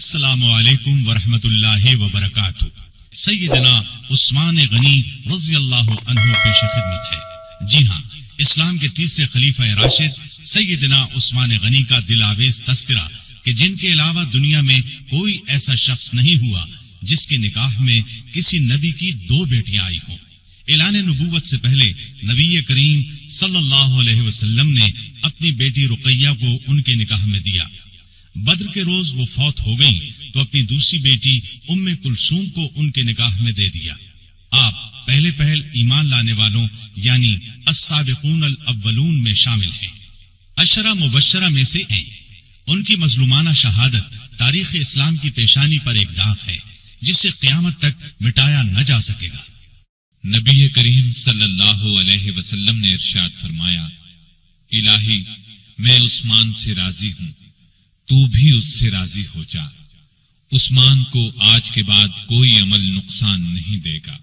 السلام علیکم ورحمۃ اللہ وبرکاتہ۔ سیدنا عثمان غنی رضی اللہ عنہ پیش خدمت ہے۔ جی ہاں، اسلام کے تیسرے خلیفہ راشد سیدنا عثمان غنی کا دل آویز تذکرہ کہ جن کے علاوہ دنیا میں کوئی ایسا شخص نہیں ہوا جس کے نکاح میں کسی نبی کی 2 بیٹیاں آئی ہوں۔ اعلان نبوت سے پہلے نبی کریم صلی اللہ علیہ وسلم نے اپنی بیٹی رقیہ کو ان کے نکاح میں دیا۔ بدر کے روز وہ فوت ہو گئیں تو اپنی دوسری بیٹی ام کلثوم کو ان کے نکاح میں دے دیا۔ آپ پہلے پہل ایمان لانے والوں یعنی السابقون الاولون میں شامل ہیں، عشرہ مبشرہ میں سے ہیں۔ ان کی مظلومانہ شہادت تاریخ اسلام کی پیشانی پر ایک داغ ہے جسے قیامت تک مٹایا نہ جا سکے گا۔ نبی کریم صلی اللہ علیہ وسلم نے ارشاد فرمایا، الہی میں عثمان سے راضی ہوں، تو بھی اس سے راضی ہو جا۔ عثمان کو آج کے بعد کوئی عمل نقصان نہیں دے گا۔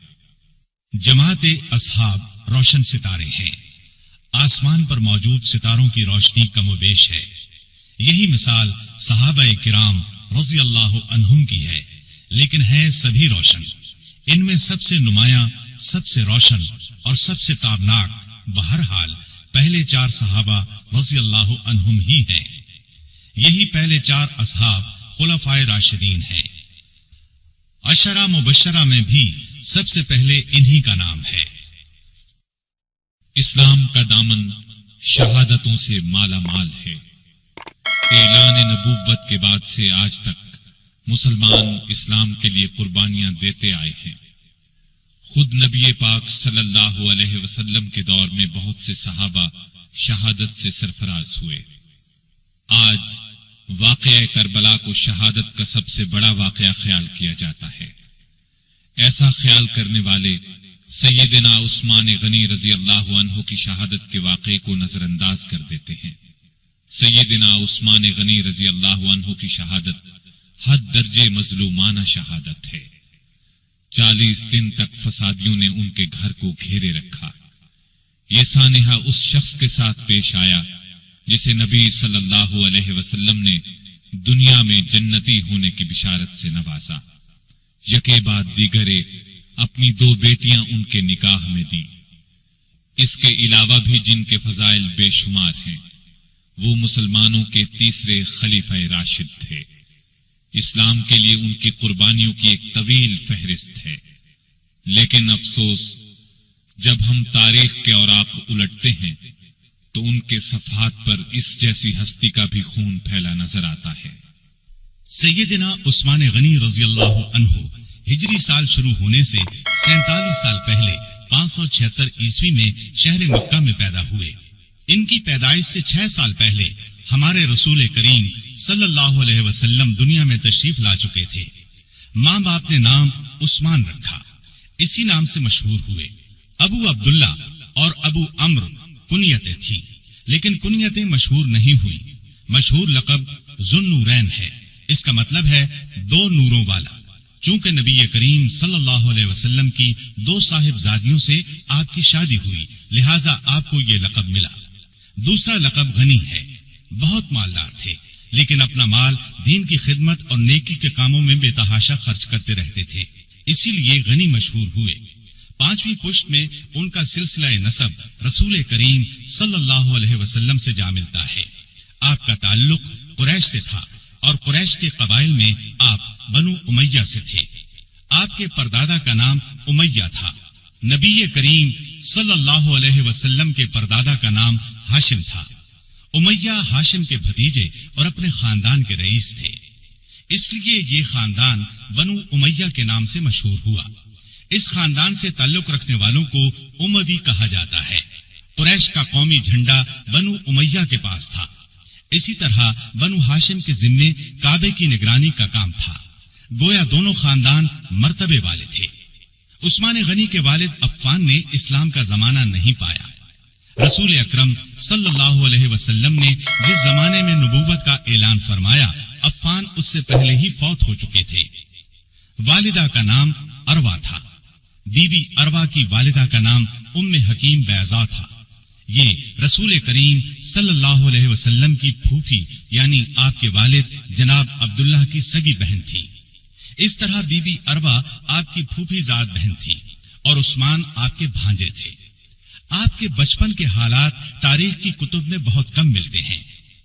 جماعت اصحاب روشن ستارے ہیں، آسمان پر موجود ستاروں کی روشنی کم و بیش ہے۔ یہی مثال صحابہ کرام رضی اللہ عنہم کی ہے، لیکن ہیں سبھی روشن۔ ان میں سب سے نمایاں، سب سے روشن اور سب سے تابناک بہرحال پہلے 4 صحابہ رضی اللہ عنہم ہی ہیں۔ یہی پہلے 4 اصحاب خلفائے راشدین ہیں۔ عشرہ مبشرہ میں بھی سب سے پہلے انہی کا نام ہے۔ اسلام کا دامن شہادتوں سے مالا مال ہے۔ اعلان نبوت کے بعد سے آج تک مسلمان اسلام کے لیے قربانیاں دیتے آئے ہیں۔ خود نبی پاک صلی اللہ علیہ وسلم کے دور میں بہت سے صحابہ شہادت سے سرفراز ہوئے۔ آج واقعہ کربلا کو شہادت کا سب سے بڑا واقعہ خیال کیا جاتا ہے۔ ایسا خیال کرنے والے سیدنا عثمان غنی رضی اللہ عنہ کی شہادت کے واقعے کو نظر انداز کر دیتے ہیں۔ سیدنا عثمان غنی رضی اللہ عنہ کی شہادت حد درجے مظلومانہ شہادت ہے۔ 40 دن تک فسادیوں نے ان کے گھر کو گھیرے رکھا۔ یہ سانحہ اس شخص کے ساتھ پیش آیا جسے نبی صلی اللہ علیہ وسلم نے دنیا میں جنتی ہونے کی بشارت سے نوازا۔ یکے بعد دیگرے اپنی 2 بیٹیاں ان کے نکاح میں دیں۔ اس کے علاوہ بھی جن کے فضائل بے شمار ہیں، وہ مسلمانوں کے تیسرے خلیفہ راشد تھے۔ اسلام کے لیے ان کی قربانیوں کی ایک طویل فہرست ہے، لیکن افسوس جب ہم تاریخ کے اوراق الٹتے ہیں تو ان کے صفحات پر اس جیسی ہستی کا بھی خون پھیلا نظر آتا ہے۔ سیدنا عثمان غنی رضی اللہ عنہ ہجری سال شروع ہونے سے 47 سال پہلے 576 عیسوی میں شہر مکہ میں پیدا ہوئے۔ ان کی پیدائش سے 6 سال پہلے ہمارے رسول کریم صلی اللہ علیہ وسلم دنیا میں تشریف لا چکے تھے۔ ماں باپ نے نام عثمان رکھا، اسی نام سے مشہور ہوئے۔ ابو عبداللہ اور ابو عمرو کنیتیں تھیں، لیکن کنیتیں مشہور نہیں ہوئی۔ مشہور لقب ذوالنورین ہے، اس کا مطلب ہے 2 نوروں والا۔ چونکہ نبی کریم صلی اللہ علیہ وسلم کی 2 صاحبزادیوں سے آپ کی شادی ہوئی، لہٰذا آپ کو یہ لقب ملا۔ دوسرا لقب غنی ہے۔ بہت مالدار تھے، لیکن اپنا مال دین کی خدمت اور نیکی کے کاموں میں بے تحاشا خرچ کرتے رہتے تھے، اسی لیے غنی مشہور ہوئے۔ 5ویں پشت میں ان کا سلسلہ نسب رسول کریم صلی اللہ علیہ وسلم سے جا ملتا ہے۔ آپ کا تعلق قریش سے تھا اور قریش کے قبائل میں آپ بنو امیہ سے تھے۔ آپ کے پردادا کا نام امیہ تھا۔ نبی کریم صلی اللہ علیہ وسلم کے پردادا کا نام ہاشم تھا۔ امیہ ہاشم کے بھتیجے اور اپنے خاندان کے رئیس تھے، اس لیے یہ خاندان بنو امیہ کے نام سے مشہور ہوا۔ اس خاندان سے تعلق رکھنے والوں کو اموی کہا جاتا ہے۔ قریش کا قومی جھنڈا بنو امیہ کے پاس تھا۔ اسی طرح بنو ہاشم کے ذمے کعبے کی نگرانی کا کام تھا۔ گویا دونوں خاندان مرتبے والے تھے۔ عثمان غنی کے والد عفان نے اسلام کا زمانہ نہیں پایا۔ رسول اکرم صلی اللہ علیہ وسلم نے جس زمانے میں نبوت کا اعلان فرمایا، عفان اس سے پہلے ہی فوت ہو چکے تھے۔ والدہ کا نام اروا تھا۔ بی بی اروا کی والدہ کا نام ام حکیم بیضا تھا۔ یہ رسول کریم صلی اللہ علیہ وسلم کی پھوپھی یعنی آپ کے والد جناب عبداللہ کی سگی بہن تھی۔ اس طرح بی بی اروا آپ کی پھوپھی زاد بہن تھی اور عثمان آپ کے بھانجے تھے۔ آپ کے بچپن کے حالات تاریخ کی کتب میں بہت کم ملتے ہیں۔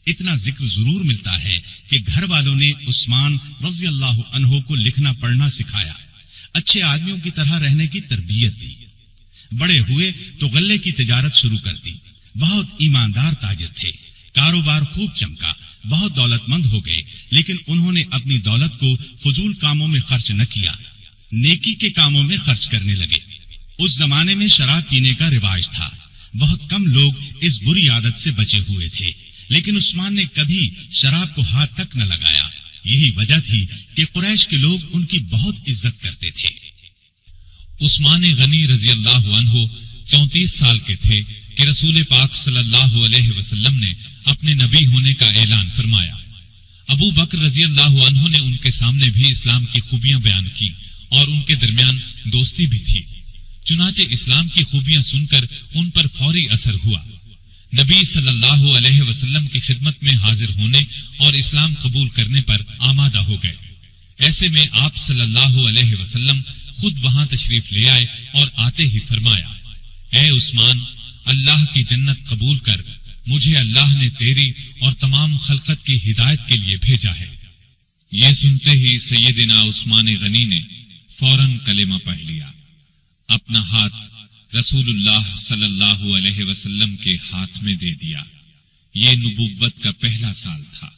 اتنا ذکر ضرور ملتا ہے کہ گھر والوں نے عثمان رضی اللہ عنہ کو لکھنا پڑھنا سکھایا، اچھے آدمیوں کی طرح رہنے کی تربیت دی۔ بڑے ہوئے تو غلے کی تجارت شروع کر دی۔ بہت ایماندار تاجر تھے، کاروبار خوب چمکا، بہت دولت مند ہو گئے، لیکن انہوں نے اپنی دولت کو فضول کاموں میں خرچ نہ کیا، نیکی کے کاموں میں خرچ کرنے لگے۔ اس زمانے میں شراب پینے کا رواج تھا، بہت کم لوگ اس بری عادت سے بچے ہوئے تھے، لیکن عثمان نے کبھی شراب کو ہاتھ تک نہ لگایا۔ یہی وجہ تھی کہ قریش کے لوگ ان کی بہت عزت کرتے تھے۔ عثمان غنی رضی اللہ عنہ 34 سال کے تھے کہ رسول پاک صلی اللہ علیہ وسلم نے اپنے نبی ہونے کا اعلان فرمایا۔ ابو بکر رضی اللہ عنہ نے ان کے سامنے بھی اسلام کی خوبیاں بیان کی اور ان کے درمیان دوستی بھی تھی۔ چنانچہ اسلام کی خوبیاں سن کر ان پر فوری اثر ہوا۔ نبی صلی اللہ علیہ وسلم کی خدمت میں حاضر ہونے اور اسلام قبول کرنے پر آمادہ ہو گئے۔ ایسے میں آپ صلی اللہ علیہ وسلم خود وہاں تشریف لے آئے اور آتے ہی فرمایا، اے عثمان، اللہ کی جنت قبول کر، مجھے اللہ نے تیری اور تمام خلقت کی ہدایت کے لیے بھیجا ہے۔ یہ سنتے ہی سیدنا عثمان غنی نے فوراً کلمہ پڑھ لیا، اپنا ہاتھ رسول اللہ صلی اللہ علیہ وسلم کے ہاتھ میں دے دیا۔ یہ نبوت کا پہلا سال تھا۔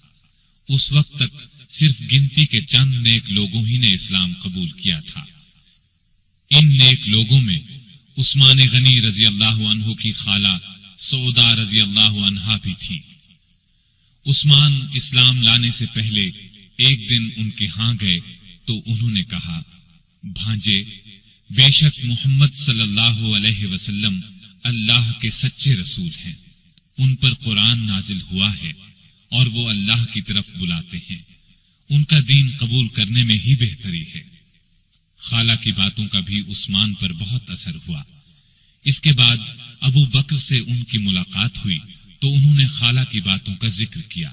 اس وقت تک صرف گنتی کے چند نیک لوگوں ہی نے اسلام قبول کیا تھا۔ ان نیک لوگوں میں عثمان غنی رضی اللہ عنہ کی خالہ سودا رضی اللہ عنہا بھی تھی۔ عثمان اسلام لانے سے پہلے ایک دن ان کے ہاں گئے تو انہوں نے کہا، بھانجے، بے شک محمد صلی اللہ علیہ وسلم اللہ کے سچے رسول ہیں، ان پر قرآن نازل ہوا ہے اور وہ اللہ کی طرف بلاتے ہیں، ان کا دین قبول کرنے میں ہی بہتری ہے۔ خالہ کی باتوں کا بھی عثمان پر بہت اثر ہوا۔ اس کے بعد ابو بکر سے ان کی ملاقات ہوئی تو انہوں نے خالہ کی باتوں کا ذکر کیا۔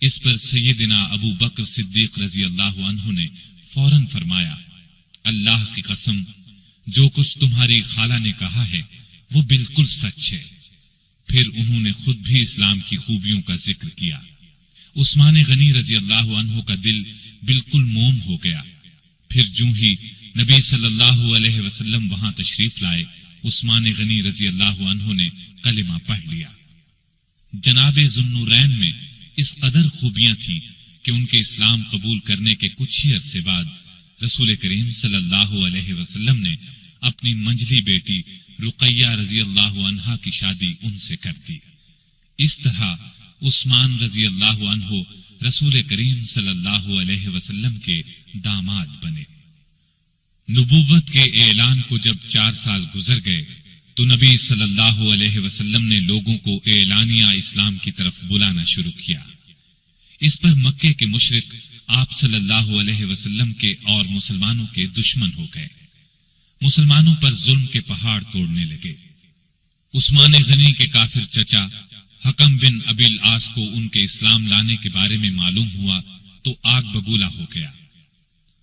اس پر سیدنا ابو بکر صدیق رضی اللہ عنہ نے فوراً فرمایا، اللہ کی قسم، جو کچھ تمہاری خالہ نے کہا ہے وہ بالکل سچ ہے۔ پھر انہوں نے خود بھی اسلام کی خوبیوں کا ذکر کیا۔ عثمان غنی رضی اللہ عنہ کا دل بالکل موم ہو گیا۔ پھر جو ہی نبی صلی اللہ علیہ وسلم وہاں تشریف لائے، عثمان غنی رضی اللہ عنہ نے کلمہ پڑھ لیا۔ جناب ذوالنورین میں اس قدر خوبیاں تھیں کہ ان کے اسلام قبول کرنے کے کچھ ہی عرصے بعد رسول کریم صلی اللہ علیہ وسلم نے اپنی منجلی بیٹی رقیہ رضی اللہ عنہا کی شادی ان سے کر دی۔ اس طرح عثمان رضی اللہ عنہ رسول کریم صلی اللہ علیہ وسلم کے داماد بنے۔ نبوت کے اعلان کو جب 4 سال گزر گئے تو نبی صلی اللہ علیہ وسلم نے لوگوں کو اعلانیہ اسلام کی طرف بلانا شروع کیا۔ اس پر مکے کے مشرک آپ صلی اللہ علیہ وسلم کے اور مسلمانوں کے دشمن ہو گئے، مسلمانوں پر ظلم کے پہاڑ توڑنے لگے۔ عثمان غنی کے کافر چچا حکم بن ابی العاص کو ان کے اسلام لانے کے بارے میں معلوم ہوا تو آگ بگولا ہو گیا۔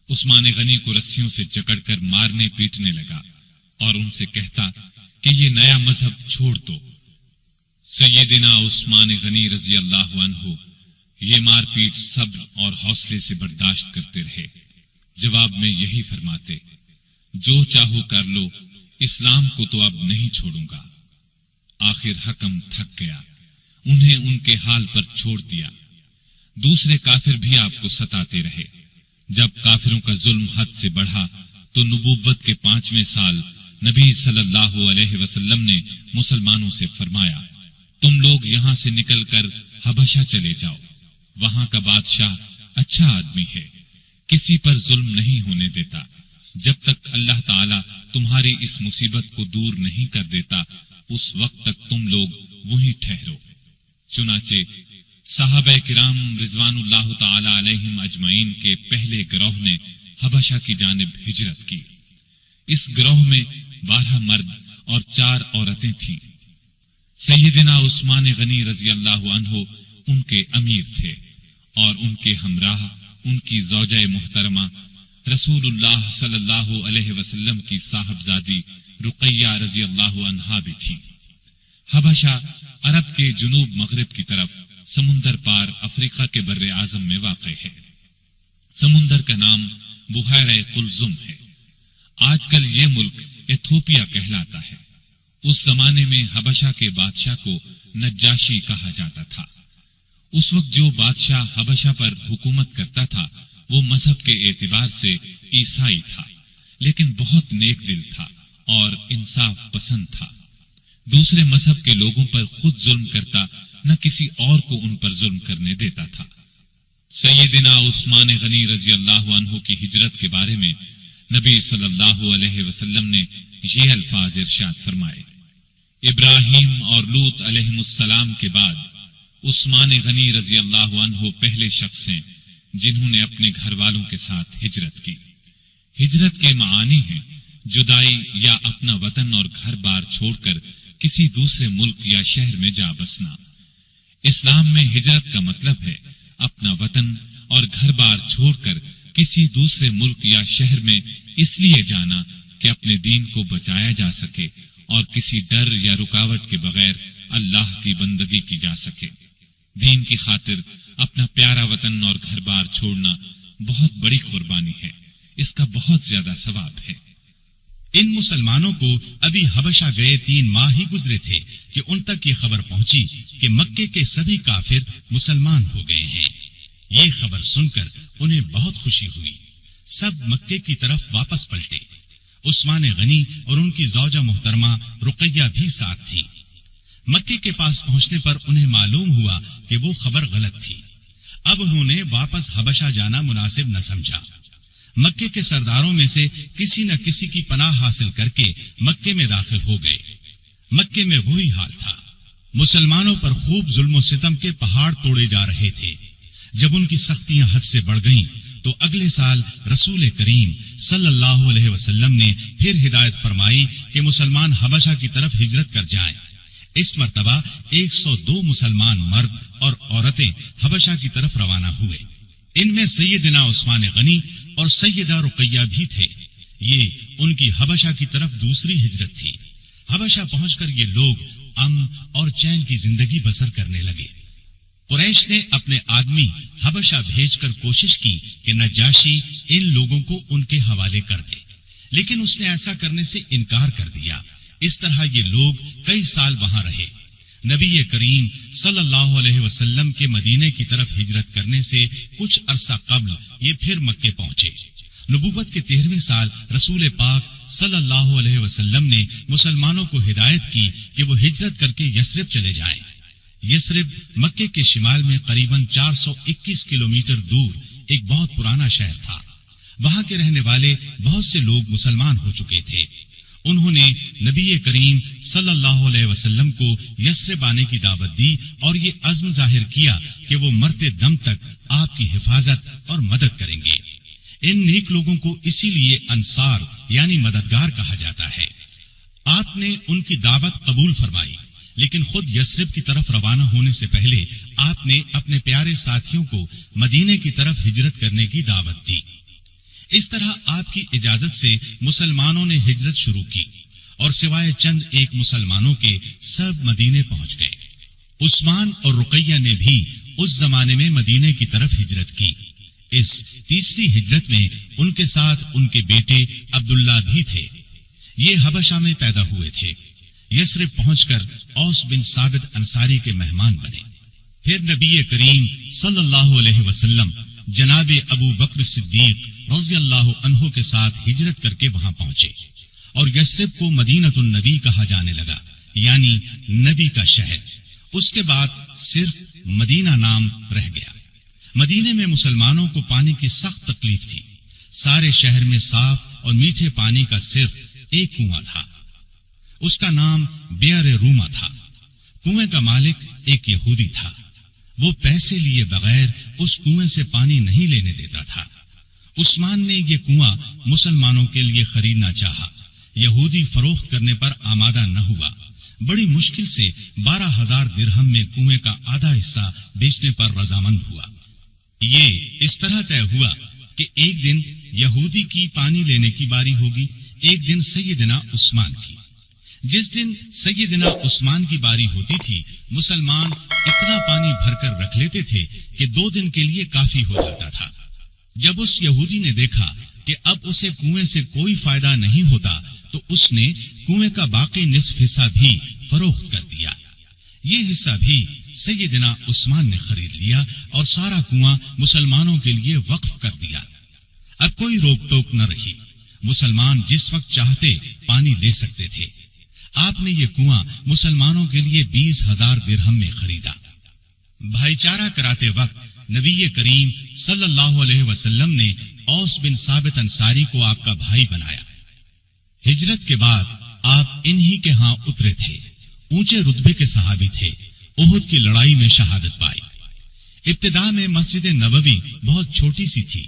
عثمان غنی کو رسیوں سے جکڑ کر مارنے پیٹنے لگا اور ان سے کہتا کہ یہ نیا مذہب چھوڑ دو۔ سیدنا عثمان غنی رضی اللہ عنہ یہ مار پیٹ صبر اور حوصلے سے برداشت کرتے رہے، جواب میں یہی فرماتے، جو چاہو کر لو، اسلام کو تو اب نہیں چھوڑوں گا۔ آخر حکم تھک گیا، انہیں ان کے حال پر چھوڑ دیا۔ دوسرے کافر بھی آپ کو ستاتے رہے۔ جب کافروں کا ظلم حد سے بڑھا تو نبوت کے 5ویں سال نبی صلی اللہ علیہ وسلم نے مسلمانوں سے فرمایا، تم لوگ یہاں سے نکل کر حبشہ چلے جاؤ، وہاں کا بادشاہ اچھا آدمی ہے، کسی پر ظلم نہیں ہونے دیتا، جب تک اللہ تعالی تمہاری اس مصیبت کو دور نہیں کر دیتا اس وقت تک تم لوگ وہیں ٹھہرو۔ چنانچہ صحابہ کرام رضوان اللہ تعالی علیہم اجمعین کے پہلے گروہ نے حبشہ کی جانب ہجرت کی۔ اس گروہ میں 12 مرد اور 4 عورتیں تھیں۔ سیدنا عثمان غنی رضی اللہ عنہ ان کے امیر تھے اور ان کے ہمراہ ان کی زوجہ محترمہ رسول اللہ صلی اللہ علیہ وسلم کی صاحبزادی رقیہ رضی اللہ عنہا بھی تھی۔ حبشہ عرب کے جنوب مغرب کی طرف سمندر پار افریقہ کے بر اعظم میں واقع ہے۔ سمندر کا نام بحیرہ قلزم ہے۔ آج کل یہ ملک ایتھوپیا کہلاتا ہے۔ اس زمانے میں حبشہ کے بادشاہ کو نجاشی کہا جاتا تھا۔ اس وقت جو بادشاہ حبشہ پر حکومت کرتا تھا وہ مذہب کے اعتبار سے عیسائی تھا، لیکن بہت نیک دل تھا اور انصاف پسند تھا۔ دوسرے مذہب کے لوگوں پر خود ظلم کرتا، نہ کسی اور کو ان پر ظلم کرنے دیتا تھا۔ سیدنا عثمان غنی رضی اللہ عنہ کی ہجرت کے بارے میں نبی صلی اللہ علیہ وسلم نے یہ الفاظ ارشاد فرمائے: ابراہیم اور لوط علیہ السلام کے بعد عثمان غنی رضی اللہ عنہ پہلے شخص ہیں جنہوں نے اپنے گھر والوں کے ساتھ ہجرت کی۔ ہجرت کے معانی ہیں جدائی یا اپنا وطن اور گھر بار چھوڑ کر کسی دوسرے ملک یا شہر میں جا بسنا۔ اسلام میں ہجرت کا مطلب ہے اپنا وطن اور گھر بار چھوڑ کر کسی دوسرے ملک یا شہر میں اس لیے جانا کہ اپنے دین کو بچایا جا سکے اور کسی ڈر یا رکاوٹ کے بغیر اللہ کی بندگی کی جا سکے۔ دین کی خاطر اپنا پیارا وطن اور گھر بار چھوڑنا بہت بڑی قربانی ہے، اس کا بہت زیادہ ثواب ہے۔ ان مسلمانوں کو ابھی حبشہ گئے 3 ماہ ہی گزرے تھے کہ ان تک یہ خبر پہنچی کہ مکے کے سبھی کافر مسلمان ہو گئے ہیں۔ یہ خبر سن کر انہیں بہت خوشی ہوئی۔ سب مکے کی طرف واپس پلٹے۔ عثمان غنی اور ان کی زوجہ محترمہ رقیہ بھی ساتھ تھی۔ مکے کے پاس پہنچنے پر انہیں معلوم ہوا کہ وہ خبر غلط تھی۔ اب انہوں نے واپس حبشہ جانا مناسب نہ سمجھا۔ مکے کے سرداروں میں سے کسی نہ کسی کی پناہ حاصل کر کے مکے میں داخل ہو گئے۔ مکے میں وہی حال تھا، مسلمانوں پر خوب ظلم و ستم کے پہاڑ توڑے جا رہے تھے۔ جب ان کی سختیاں حد سے بڑھ گئیں تو اگلے سال رسول کریم صلی اللہ علیہ وسلم نے پھر ہدایت فرمائی کہ مسلمان حبشہ کی طرف ہجرت کر جائیں۔ اس مرتبہ 102 مسلمان مرد اور عورتیں حبشہ کی طرف روانہ ہوئے۔ ان میں سیدنا عثمان غنی اور سیدہ رقیہ بھی تھے۔ یہ ان کی حبشہ کی طرف دوسری ہجرت تھی۔ حبشہ پہنچ کر یہ لوگ امن اور چین کی زندگی بسر کرنے لگے۔ قریش نے اپنے آدمی حبشہ بھیج کر کوشش کی کہ نجاشی ان لوگوں کو ان کے حوالے کر دے، لیکن اس نے ایسا کرنے سے انکار کر دیا۔ اس طرح یہ لوگ کئی سال وہاں رہے۔ نبی کریم صلی اللہ علیہ وسلم کے مدینے کی طرف ہجرت کرنے سے کچھ عرصہ قبل یہ پھر مکے پہنچے۔ نبوت کے 13ویں سال رسول پاک صلی اللہ علیہ وسلم نے مسلمانوں کو ہدایت کی کہ وہ ہجرت کر کے یثرب چلے جائیں۔ یثرب مکے کے شمال میں قریباً 421 کلومیٹر دور ایک بہت پرانا شہر تھا۔ وہاں کے رہنے والے بہت سے لوگ مسلمان ہو چکے تھے۔ انہوں نے نبی کریم صلی اللہ علیہ وسلم کو یثرب آنے کی دعوت دی اور یہ عزم ظاہر کیا کہ وہ مرتے دم تک آپ کی حفاظت اور مدد کریں گے۔ ان نیک لوگوں کو اسی لیے انصار یعنی مددگار کہا جاتا ہے۔ آپ نے ان کی دعوت قبول فرمائی، لیکن خود یثرب کی طرف روانہ ہونے سے پہلے آپ نے اپنے پیارے ساتھیوں کو مدینے کی طرف ہجرت کرنے کی دعوت دی۔ اس طرح آپ کی اجازت سے مسلمانوں نے ہجرت شروع کی اور سوائے چند ایک مسلمانوں کے سب مدینے پہنچ گئے۔ عثمان اور رقیہ نے بھی اس زمانے میں مدینے کی طرف ہجرت کی۔ اس تیسری ہجرت میں ان کے ساتھ ان کے بیٹے عبداللہ بھی تھے۔ یہ حبشہ میں پیدا ہوئے تھے۔ یثرب پہنچ کر اوس بن ثابت انصاری کے مہمان بنے۔ پھر نبی کریم صلی اللہ علیہ وسلم جناب ابو بکر صدیق رضی اللہ عنہ کے ساتھ ہجرت کر کے وہاں پہنچے اور یثرب کو مدینۃ النبی کہا جانے لگا، یعنی نبی کا شہر۔ اس کے بعد صرف مدینہ نام رہ گیا۔ مدینے میں مسلمانوں کو پانی کی سخت تکلیف تھی۔ سارے شہر میں صاف اور میٹھے پانی کا صرف ایک کنواں تھا۔ اس کا نام بیئر روما تھا۔ کنویں کا مالک ایک یہودی تھا۔ وہ پیسے لیے بغیر اس کنویں سے پانی نہیں لینے دیتا تھا۔ عثمان نے یہ کنواں مسلمانوں کے لیے خریدنا چاہا۔ یہودی فروخت کرنے پر آمادہ نہ ہوا، بڑی مشکل سے 12,000 درہم میں کنویں کا آدھا حصہ بیچنے پر رضامند ہوا۔ یہ اس طرح طے ہوا کہ ایک دن یہودی کی پانی لینے کی باری ہوگی، ایک دن سیدنا عثمان کی۔ جس دن سیدنا عثمان کی باری ہوتی تھی، مسلمان اتنا پانی بھر کر رکھ لیتے تھے کہ 2 دن کے لیے کافی ہو جاتا تھا۔ جب اس یہودی نے دیکھا کہ اب اسے کنویں سے کوئی فائدہ نہیں ہوتا تو اس نے کنویں کا باقی نصف حصہ بھی فروخت کر دیا۔ یہ حصہ بھی سیدنا عثمان نے خرید لیا اور سارا کنواں مسلمانوں کے لیے وقف کر دیا۔ اب کوئی روک ٹوک نہ رہی، مسلمان جس وقت چاہتے پانی لے سکتے تھے۔ آپ نے یہ کنواں مسلمانوں کے لیے 20,000 درہم میں خریدا۔ بھائی چارہ کراتے وقت نبی کریم صلی اللہ علیہ وسلم نے اوس بن ثابت انصاری کو آپ کا بھائی بنایا۔ ہجرت کے بعد آپ انہی کے ہاں اترے تھے، اونچے رتبے کے صحابی تھے، احد کی لڑائی میں شہادت پائی۔ ابتدا میں مسجد نبوی بہت چھوٹی سی تھی،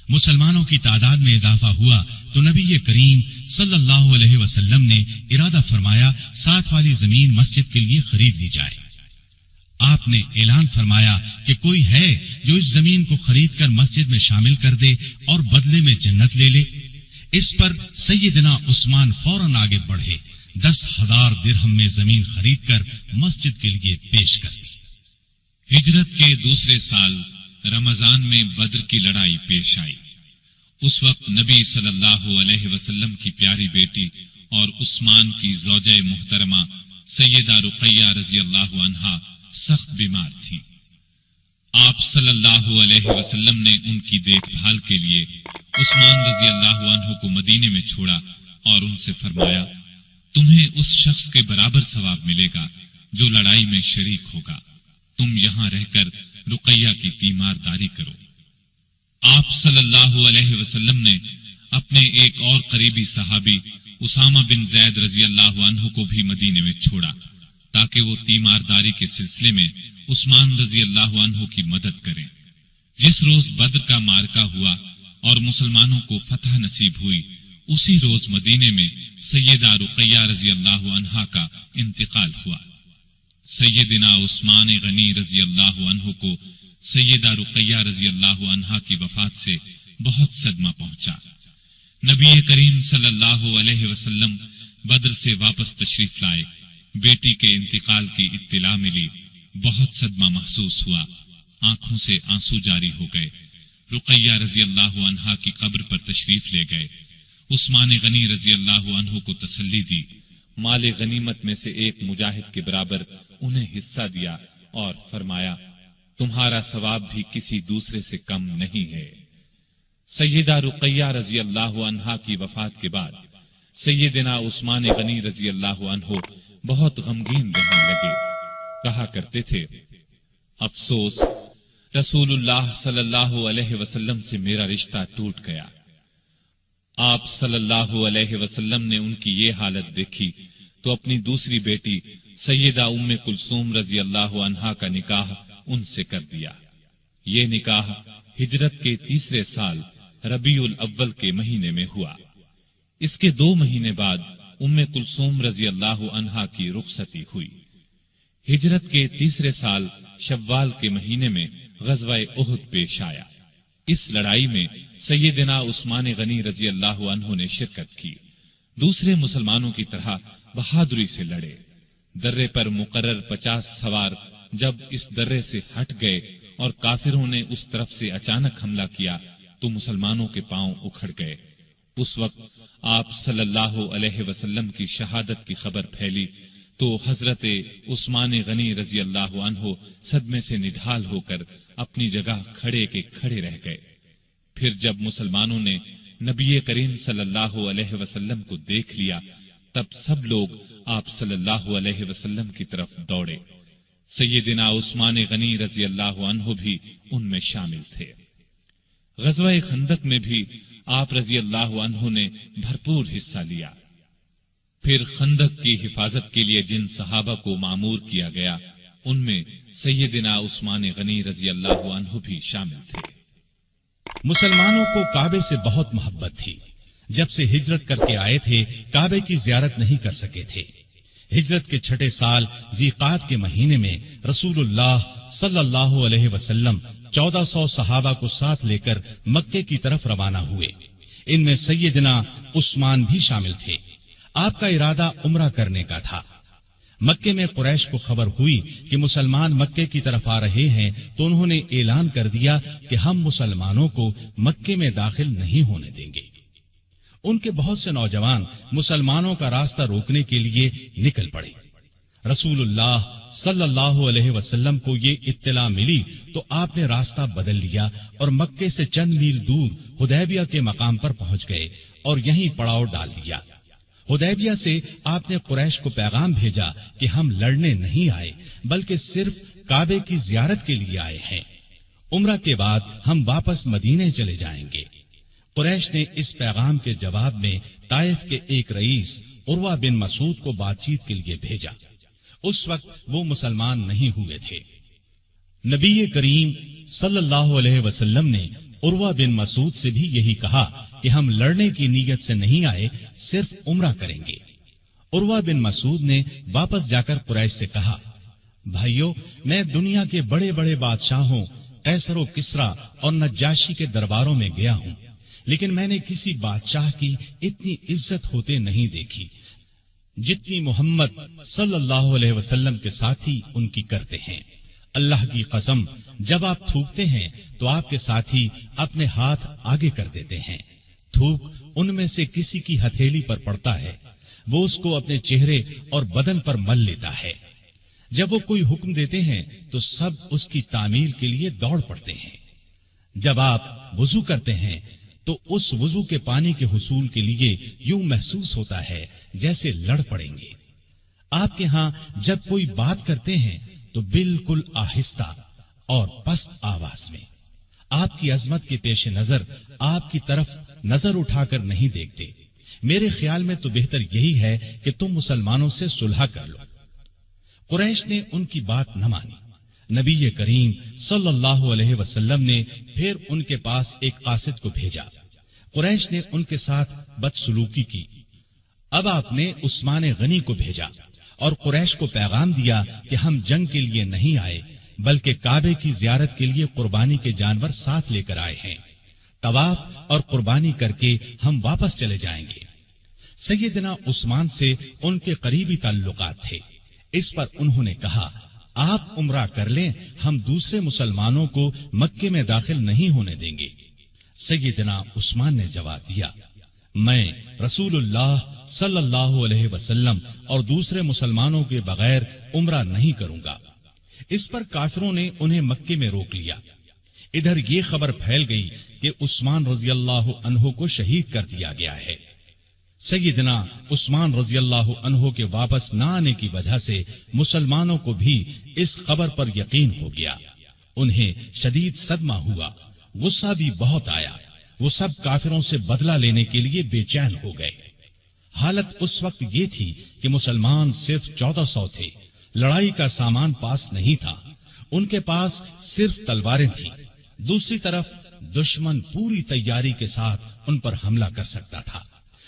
مسلمانوں کی تعداد میں اضافہ ہوا تو نبی کریم صلی اللہ علیہ وسلم نے ارادہ فرمایا 7 والی زمین مسجد کے لیے خرید لی جائے۔ آپ نے اعلان فرمایا کہ کوئی ہے جو اس زمین کو خرید کر مسجد میں شامل کر دے اور بدلے میں جنت لے لے۔ اس پر سیدنا عثمان فوراً آگے بڑھے، 10,000 درہم میں زمین خرید کر مسجد کے لیے پیش کر دی۔ ہجرت کے دوسرے سال رمضان میں بدر کی لڑائی پیش آئی۔ اس وقت نبی صلی اللہ علیہ وسلم کی پیاری بیٹی اور عثمان کی زوجہ محترمہ سیدہ رقیہ رضی اللہ عنہا سخت بیمار تھیں۔ آپ صلی اللہ علیہ وسلم نے ان کی دیکھ بھال کے لیے عثمان رضی اللہ عنہ کو مدینے میں چھوڑا اور ان سے فرمایا، تمہیں اس شخص کے برابر ثواب ملے گا جو لڑائی میں شریک ہوگا، تم یہاں رہ کر رقیہ کی تیمارداری کرو۔ آپ صلی اللہ علیہ وسلم نے اپنے ایک اور قریبی صحابی اسامہ بن زید رضی اللہ عنہ کو بھی مدینے میں چھوڑا تاکہ وہ تیمارداری کے سلسلے میں عثمان رضی اللہ عنہ کی مدد کریں۔ جس روز بدر کا معرکہ ہوا اور مسلمانوں کو فتح نصیب ہوئی، اسی روز مدینے میں سیدہ رقیہ رضی اللہ عنہا کا انتقال ہوا۔ سیدنا عثمان غنی رضی اللہ عنہ کو سیدہ رقیہ رضی اللہ عنہا کی وفات سے بہت صدمہ پہنچا۔ نبی کریم صلی اللہ علیہ وسلم بدر سے واپس تشریف لائے، بیٹی کے انتقال کی اطلاع ملی، بہت صدمہ محسوس ہوا، آنکھوں سے آنسو جاری ہو گئے۔ رقیہ رضی اللہ عنہا کی قبر پر تشریف لے گئے، عثمان غنی رضی اللہ عنہ کو تسلی دی، مال غنیمت میں سے ایک مجاہد کے برابر انہیں حصہ دیا اور فرمایا، تمہارا ثواب بھی کسی دوسرے سے کم نہیں ہے۔ سیدہ رقیہ رضی اللہ عنہا کی وفات کے بعد سیدنا عثمان غنی رضی اللہ عنہ بہت غمگین رہنے لگے، کہا کرتے تھے، افسوس رسول اللہ صلی اللہ علیہ وسلم سے میرا رشتہ ٹوٹ گیا۔ آپ صلی اللہ علیہ وسلم نے ان کی یہ حالت دیکھی تو اپنی دوسری بیٹی سیدہ ام کلثوم رضی اللہ عنہا کا نکاح ان سے کر دیا۔ یہ نکاح ہجرت کے 3 سال ربیع الاول کے مہینے میں ہوا۔ اس کے 2 مہینے بعد ام کلثوم رضی اللہ عنہا کی رخصتی ہوئی۔ ہجرت کے 3 سال شوال کے مہینے میں غزوہ احد پیش آیا۔ اس لڑائی میں سیدنا عثمان غنی رضی اللہ عنہ نے شرکت کی، دوسرے مسلمانوں کی طرح بہادری سے لڑے۔ درے پر مقرر 50 سوار جب اس درے سے ہٹ گئے اور کافروں نے اس طرف سے اچانک حملہ کیا تو مسلمانوں کے پاؤں اکھڑ گئے۔ اس وقت آپ صلی اللہ علیہ وسلم کی شہادت کی خبر پھیلی تو حضرت عثمان غنی رضی اللہ عنہ صدمے سے نڈھال ہو کر اپنی جگہ کھڑے کے کھڑے رہ گئے۔ پھر جب مسلمانوں نے نبی کریم صلی اللہ علیہ وسلم کو دیکھ لیا تب سب لوگ آپ صلی اللہ علیہ وسلم کی طرف دوڑے۔ سیدنا عثمان غنی رضی اللہ عنہ بھی ان میں شامل تھے۔ غزوہ خندق میں بھی آپ رضی اللہ عنہ نے بھرپور حصہ لیا۔ پھر خندق کی حفاظت کے لیے جن صحابہ کو مامور کیا گیا ان میں سیدنا عثمان غنی رضی اللہ عنہ بھی شامل تھے۔ مسلمانوں کو کعبے سے بہت محبت تھی۔ جب سے ہجرت کر کے آئے تھے کعبے کی زیارت نہیں کر سکے تھے۔ ہجرت کے چھٹے سال ذیقعد کے مہینے میں رسول اللہ صلی اللہ علیہ وسلم 1400 صحابہ کو ساتھ لے کر مکے کی طرف روانہ ہوئے۔ ان میں سیدنا عثمان بھی شامل تھے۔ آپ کا ارادہ عمرہ کرنے کا تھا۔ مکے میں قریش کو خبر ہوئی کہ مسلمان مکے کی طرف آ رہے ہیں تو انہوں نے اعلان کر دیا کہ ہم مسلمانوں کو مکے میں داخل نہیں ہونے دیں گے۔ ان کے بہت سے نوجوان مسلمانوں کا راستہ روکنے کے لیے نکل پڑے۔ رسول اللہ صلی اللہ علیہ وسلم کو یہ اطلاع ملی تو آپ نے راستہ بدل لیا اور مکے سے چند میل دور حدیبیہ کے مقام پر پہنچ گئے اور یہیں پڑاؤ ڈال دیا۔ حدیبیہ سے آپ نے قریش کو پیغام بھیجا کہ ہم لڑنے نہیں آئے بلکہ صرف کعبے کی زیارت کے لیے آئے ہیں۔ عمرہ کے بعد ہم واپس مدینے چلے جائیں گے۔ قریش نے اس پیغام کے جواب میں طائف کے ایک رئیس عروہ بن مسعود کو بات چیت کے لیے بھیجا۔ اس وقت وہ مسلمان نہیں ہوئے تھے۔ نبی کریم صلی اللہ علیہ وسلم نے عروہ بن مسعود سے بھی یہی کہا کہ ہم لڑنے کی نیت سے نہیں آئے، صرف عمرہ کریں گے۔ عروہ بن مسعود نے واپس جا کر قریش سے کہا، بھائیو، میں دنیا کے بڑے بڑے بادشاہوں قیصر و کسریٰ اور نجاشی کے درباروں میں گیا ہوں، لیکن میں نے کسی بادشاہ کی اتنی عزت ہوتے نہیں دیکھی جتنی محمد صلی اللہ علیہ وسلم کے ساتھی ان کی کرتے ہیں۔ اللہ کی قسم، جب آپ تھوکتے ہیں تو آپ کے ساتھی اپنے ہاتھ آگے کر دیتے ہیں۔ تھوک ان میں سے کسی کی ہتھیلی پر پڑتا ہے، وہ اس کو اپنے چہرے اور بدن پر مل لیتا ہے۔ جب وہ کوئی حکم دیتے ہیں تو سب اس کی تعمیل کے لیے دوڑ پڑتے ہیں۔ جب آپ وضو کرتے ہیں تو اس وضو کے پانی کے حصول کے لیے یوں محسوس ہوتا ہے جیسے لڑ پڑیں گے۔ آپ کے ہاں جب کوئی بات کرتے ہیں تو بالکل آہستہ اور پست آواز میں۔ آپ کی عظمت کے پیش نظر آپ کی طرف نظر اٹھا کر نہیں دیکھتے۔ میرے خیال میں تو بہتر یہی ہے کہ تم مسلمانوں سے صلح کر لو۔ قریش نے ان کی بات نہ مانی۔ نبی کریم صلی اللہ علیہ وسلم نے پھر ان کے پاس ایک قاصد کو بھیجا۔ قریش نے ان کے ساتھ بدسلوکی کی۔ اب آپ نے عثمان غنی کو بھیجا اور قریش کو پیغام دیا کہ ہم جنگ کے لیے نہیں آئے بلکہ کعبے کی زیارت کے لیے قربانی کے جانور ساتھ لے کر آئے ہیں۔ طواف اور قربانی کر کے ہم واپس چلے جائیں گے۔ سیدنا عثمان سے ان کے قریبی تعلقات تھے، اس پر انہوں نے کہا، آپ عمرہ کر لیں، ہم دوسرے مسلمانوں کو مکے میں داخل نہیں ہونے دیں گے۔ سیدنا عثمان نے جواب دیا، میں رسول اللہ صلی اللہ علیہ وسلم اور دوسرے مسلمانوں کے بغیر عمرہ نہیں کروں گا۔ اس پر کافروں نے انہیں مکے میں روک لیا۔ ادھر یہ خبر پھیل گئی کہ عثمان رضی اللہ عنہ کو شہید کر دیا گیا ہے۔ سیدنا عثمان رضی اللہ عنہ کے واپس نہ آنے کی وجہ سے مسلمانوں کو بھی اس خبر پر یقین ہو گیا۔ انہیں شدید صدمہ ہوا، غصہ بھی بہت آیا۔ وہ سب کافروں سے بدلہ لینے کے لیے بے چین ہو گئے۔ حالت اس وقت یہ تھی کہ مسلمان صرف 1400 تھے، لڑائی کا سامان پاس نہیں تھا، ان کے پاس صرف تلواریں تھیں۔ دوسری طرف دشمن پوری تیاری کے ساتھ ان پر حملہ کر سکتا تھا۔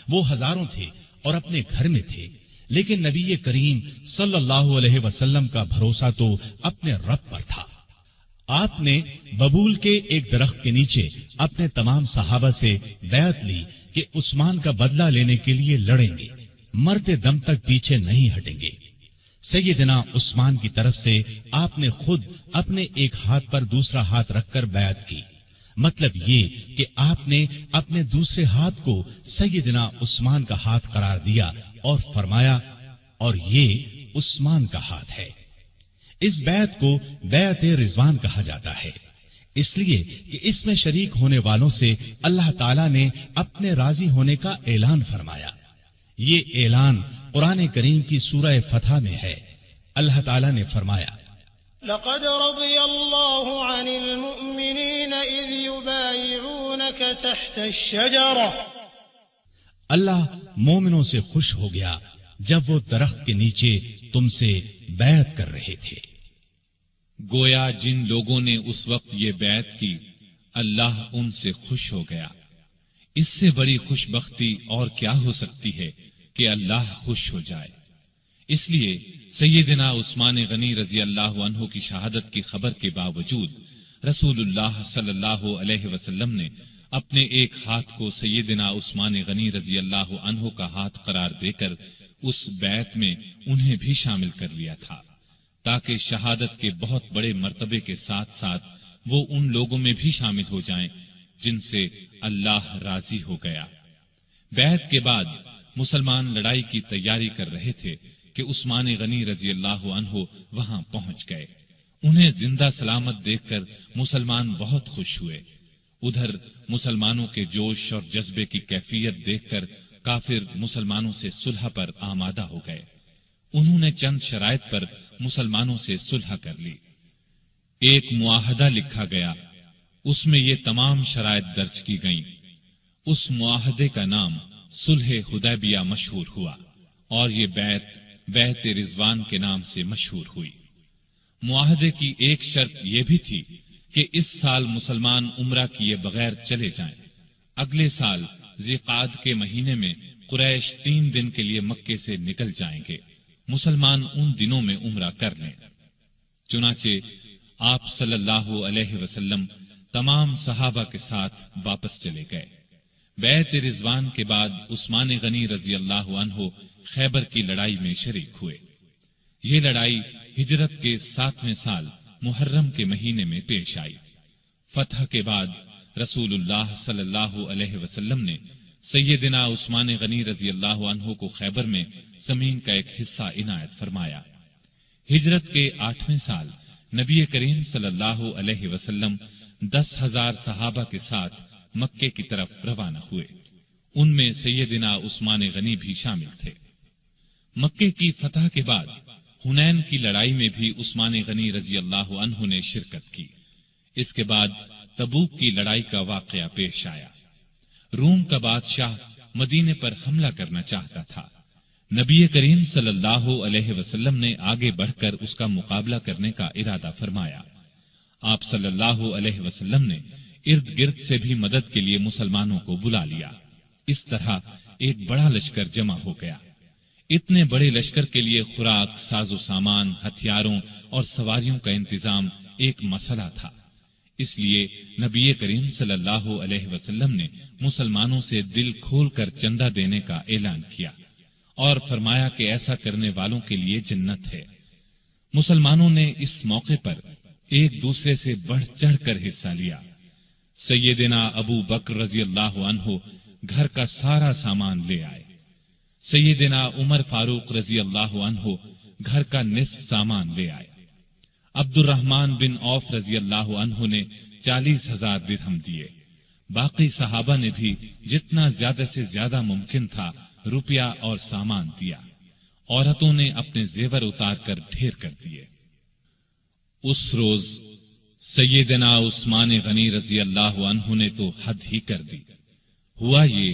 وہ ہزاروں تھے اور اپنے گھر میں تھے، لیکن نبی کریم صلی اللہ علیہ وسلم کا بھروسہ تو اپنے رب پر تھا۔ آپ نے ببول کے ایک درخت کے نیچے اپنے تمام صحابہ سے بیعت لی کہ عثمان کا بدلہ لینے کے لیے لڑیں گے، مرتے دم تک پیچھے نہیں ہٹیں گے۔ سیدنا عثمان کی طرف سے آپ نے خود اپنے ایک ہاتھ پر دوسرا ہاتھ رکھ کر بیعت کی۔ مطلب یہ کہ آپ نے اپنے دوسرے ہاتھ کو سیدنا عثمان کا ہاتھ قرار دیا اور فرمایا، اور یہ عثمان کا ہاتھ ہے۔ اس بیعت کو بیعت رضوان کہا جاتا ہے، اس لیے کہ اس میں شریک ہونے والوں سے اللہ تعالیٰ نے اپنے راضی ہونے کا اعلان فرمایا۔ یہ اعلان قرآن کریم کی سورہ فتح میں ہے۔ اللہ تعالیٰ نے فرمایا، لقد رضي الله عن المؤمنين إذ يبايعونك تحت الشجرة۔ اللہ مومنوں سے خوش ہو گیا جب وہ درخت کے نیچے تم سے بیعت کر رہے تھے۔ گویا جن لوگوں نے اس وقت یہ بیعت کی، اللہ ان سے خوش ہو گیا۔ اس سے بڑی خوش بختی اور کیا ہو سکتی ہے کہ اللہ خوش ہو جائے۔ اس لیے سیدنا عثمان غنی رضی اللہ عنہ کی شہادت کی خبر کے باوجود رسول اللہ صلی اللہ علیہ وسلم نے اپنے ایک ہاتھ کو سیدنا عثمان غنی رضی اللہ عنہ کا ہاتھ قرار دے کر اس بیعت میں انہیں بھی شامل کر لیا تھا، تاکہ شہادت کے بہت بڑے مرتبے کے ساتھ ساتھ وہ ان لوگوں میں بھی شامل ہو جائیں جن سے اللہ راضی ہو گیا۔ بیعت کے بعد مسلمان لڑائی کی تیاری کر رہے تھے کہ عثمان غنی رضی اللہ عنہ وہاں پہنچ گئے۔ انہیں زندہ سلامت دیکھ کر مسلمان بہت خوش ہوئے۔ ادھر مسلمانوں کے جوش اور جذبے کی کیفیت دیکھ کر کافر مسلمانوں سے صلح پر آمادہ ہو گئے۔ انہوں نے چند شرائط پر مسلمانوں سے صلح کر لی۔ ایک معاہدہ لکھا گیا، اس میں یہ تمام شرائط درج کی گئیں۔ اس معاہدے کا نام صلح حدیبیہ مشہور ہوا اور یہ بیعت رضوان کے نام سے مشہور ہوئی۔ معاہدے کی ایک شرط یہ بھی تھی کہ اس سال مسلمان عمرہ کیے بغیر چلے جائیں۔ اگلے سال ذی قعدہ کے مہینے میں قریش 3 دن کے لیے مکے سے نکل جائیں گے، مسلمان ان دنوں میں عمرہ کر لیں۔ چنانچہ آپ صلی اللہ علیہ وسلم تمام صحابہ کے ساتھ واپس چلے گئے۔ بیعت رضوان کے بعد عثمان غنی رضی اللہ عنہ خیبر کی لڑائی میں شریک ہوئے۔ یہ لڑائی ہجرت کے 7ویں سال محرم کے مہینے میں پیش آئی۔ فتح کے بعد رسول اللہ صلی اللہ علیہ وسلم نے سیدنا عثمان غنی رضی اللہ عنہ کو خیبر میں زمین کا ایک حصہ عنایت فرمایا۔ ہجرت کے 8ویں سال نبی کریم صلی اللہ علیہ وسلم 10,000 صحابہ کے ساتھ مکے کی طرف روانہ ہوئے۔ ان میں سیدنا عثمان غنی بھی شامل تھے۔ مکے کی فتح کے بعد حنین کی لڑائی میں بھی عثمان غنی رضی اللہ عنہ نے شرکت کی۔ اس کے بعد تبوک کی لڑائی کا واقعہ پیش آیا۔ روم کا بادشاہ مدینے پر حملہ کرنا چاہتا تھا۔ نبی کریم صلی اللہ علیہ وسلم نے آگے بڑھ کر اس کا مقابلہ کرنے کا ارادہ فرمایا۔ آپ صلی اللہ علیہ وسلم نے ارد گرد سے بھی مدد کے لیے مسلمانوں کو بلا لیا۔ اس طرح ایک بڑا لشکر جمع ہو گیا۔ اتنے بڑے لشکر کے لیے خوراک، ساز و سامان، ہتھیاروں اور سواریوں کا انتظام ایک مسئلہ تھا۔ اس لیے نبی کریم صلی اللہ علیہ وسلم نے مسلمانوں سے دل کھول کر چندہ دینے کا اعلان کیا اور فرمایا کہ ایسا کرنے والوں کے لیے جنت ہے۔ مسلمانوں نے اس موقع پر ایک دوسرے سے بڑھ چڑھ کر حصہ لیا۔ سیدنا ابو بکر رضی اللہ عنہ گھر کا سارا سامان لے آئے۔ سیدنا عمر فاروق رضی اللہ عنہ گھر کا نصف سامان لے آئے۔ عبد الرحمن بن عوف رضی اللہ عنہ نے 40,000 درہم دیے۔ باقی صحابہ نے بھی جتنا زیادہ سے زیادہ ممکن تھا روپیہ اور سامان دیا۔ عورتوں نے اپنے زیور اتار کر ڈھیر کر دیے۔ اس روز سیدنا عثمان غنی رضی اللہ عنہ نے تو حد ہی کر دی۔ ہوا یہ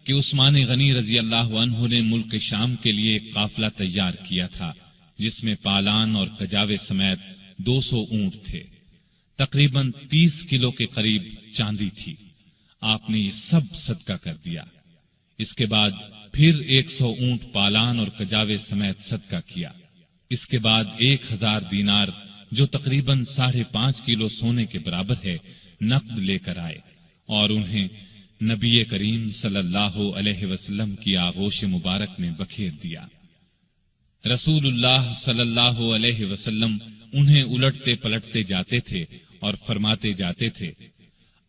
کہ عثمان غنی رضی اللہ عنہ نے ملک شام کے لیے ایک قافلہ تیار کیا تھا جس میں پالان اور کجاوے سمیت 200 اونٹ تھے۔ تقریباً 30 کلو کے قریب چاندی تھی۔ آپ نے یہ سب صدقہ کر دیا۔ اس کے بعد پھر 100 اونٹ پالان اور کجاوے سمیت صدقہ کیا۔ اس کے بعد 1000 دینار جو تقریباً 5.5 کلو سونے کے برابر ہے نقد لے کر آئے اور انہیں نبی کریم صلی اللہ علیہ وسلم کی آغوش مبارک میں بکھیر دیا۔ رسول اللہ صلی اللہ علیہ وسلم انہیں الٹتے پلٹتے جاتے تھے اور فرماتے جاتے تھے،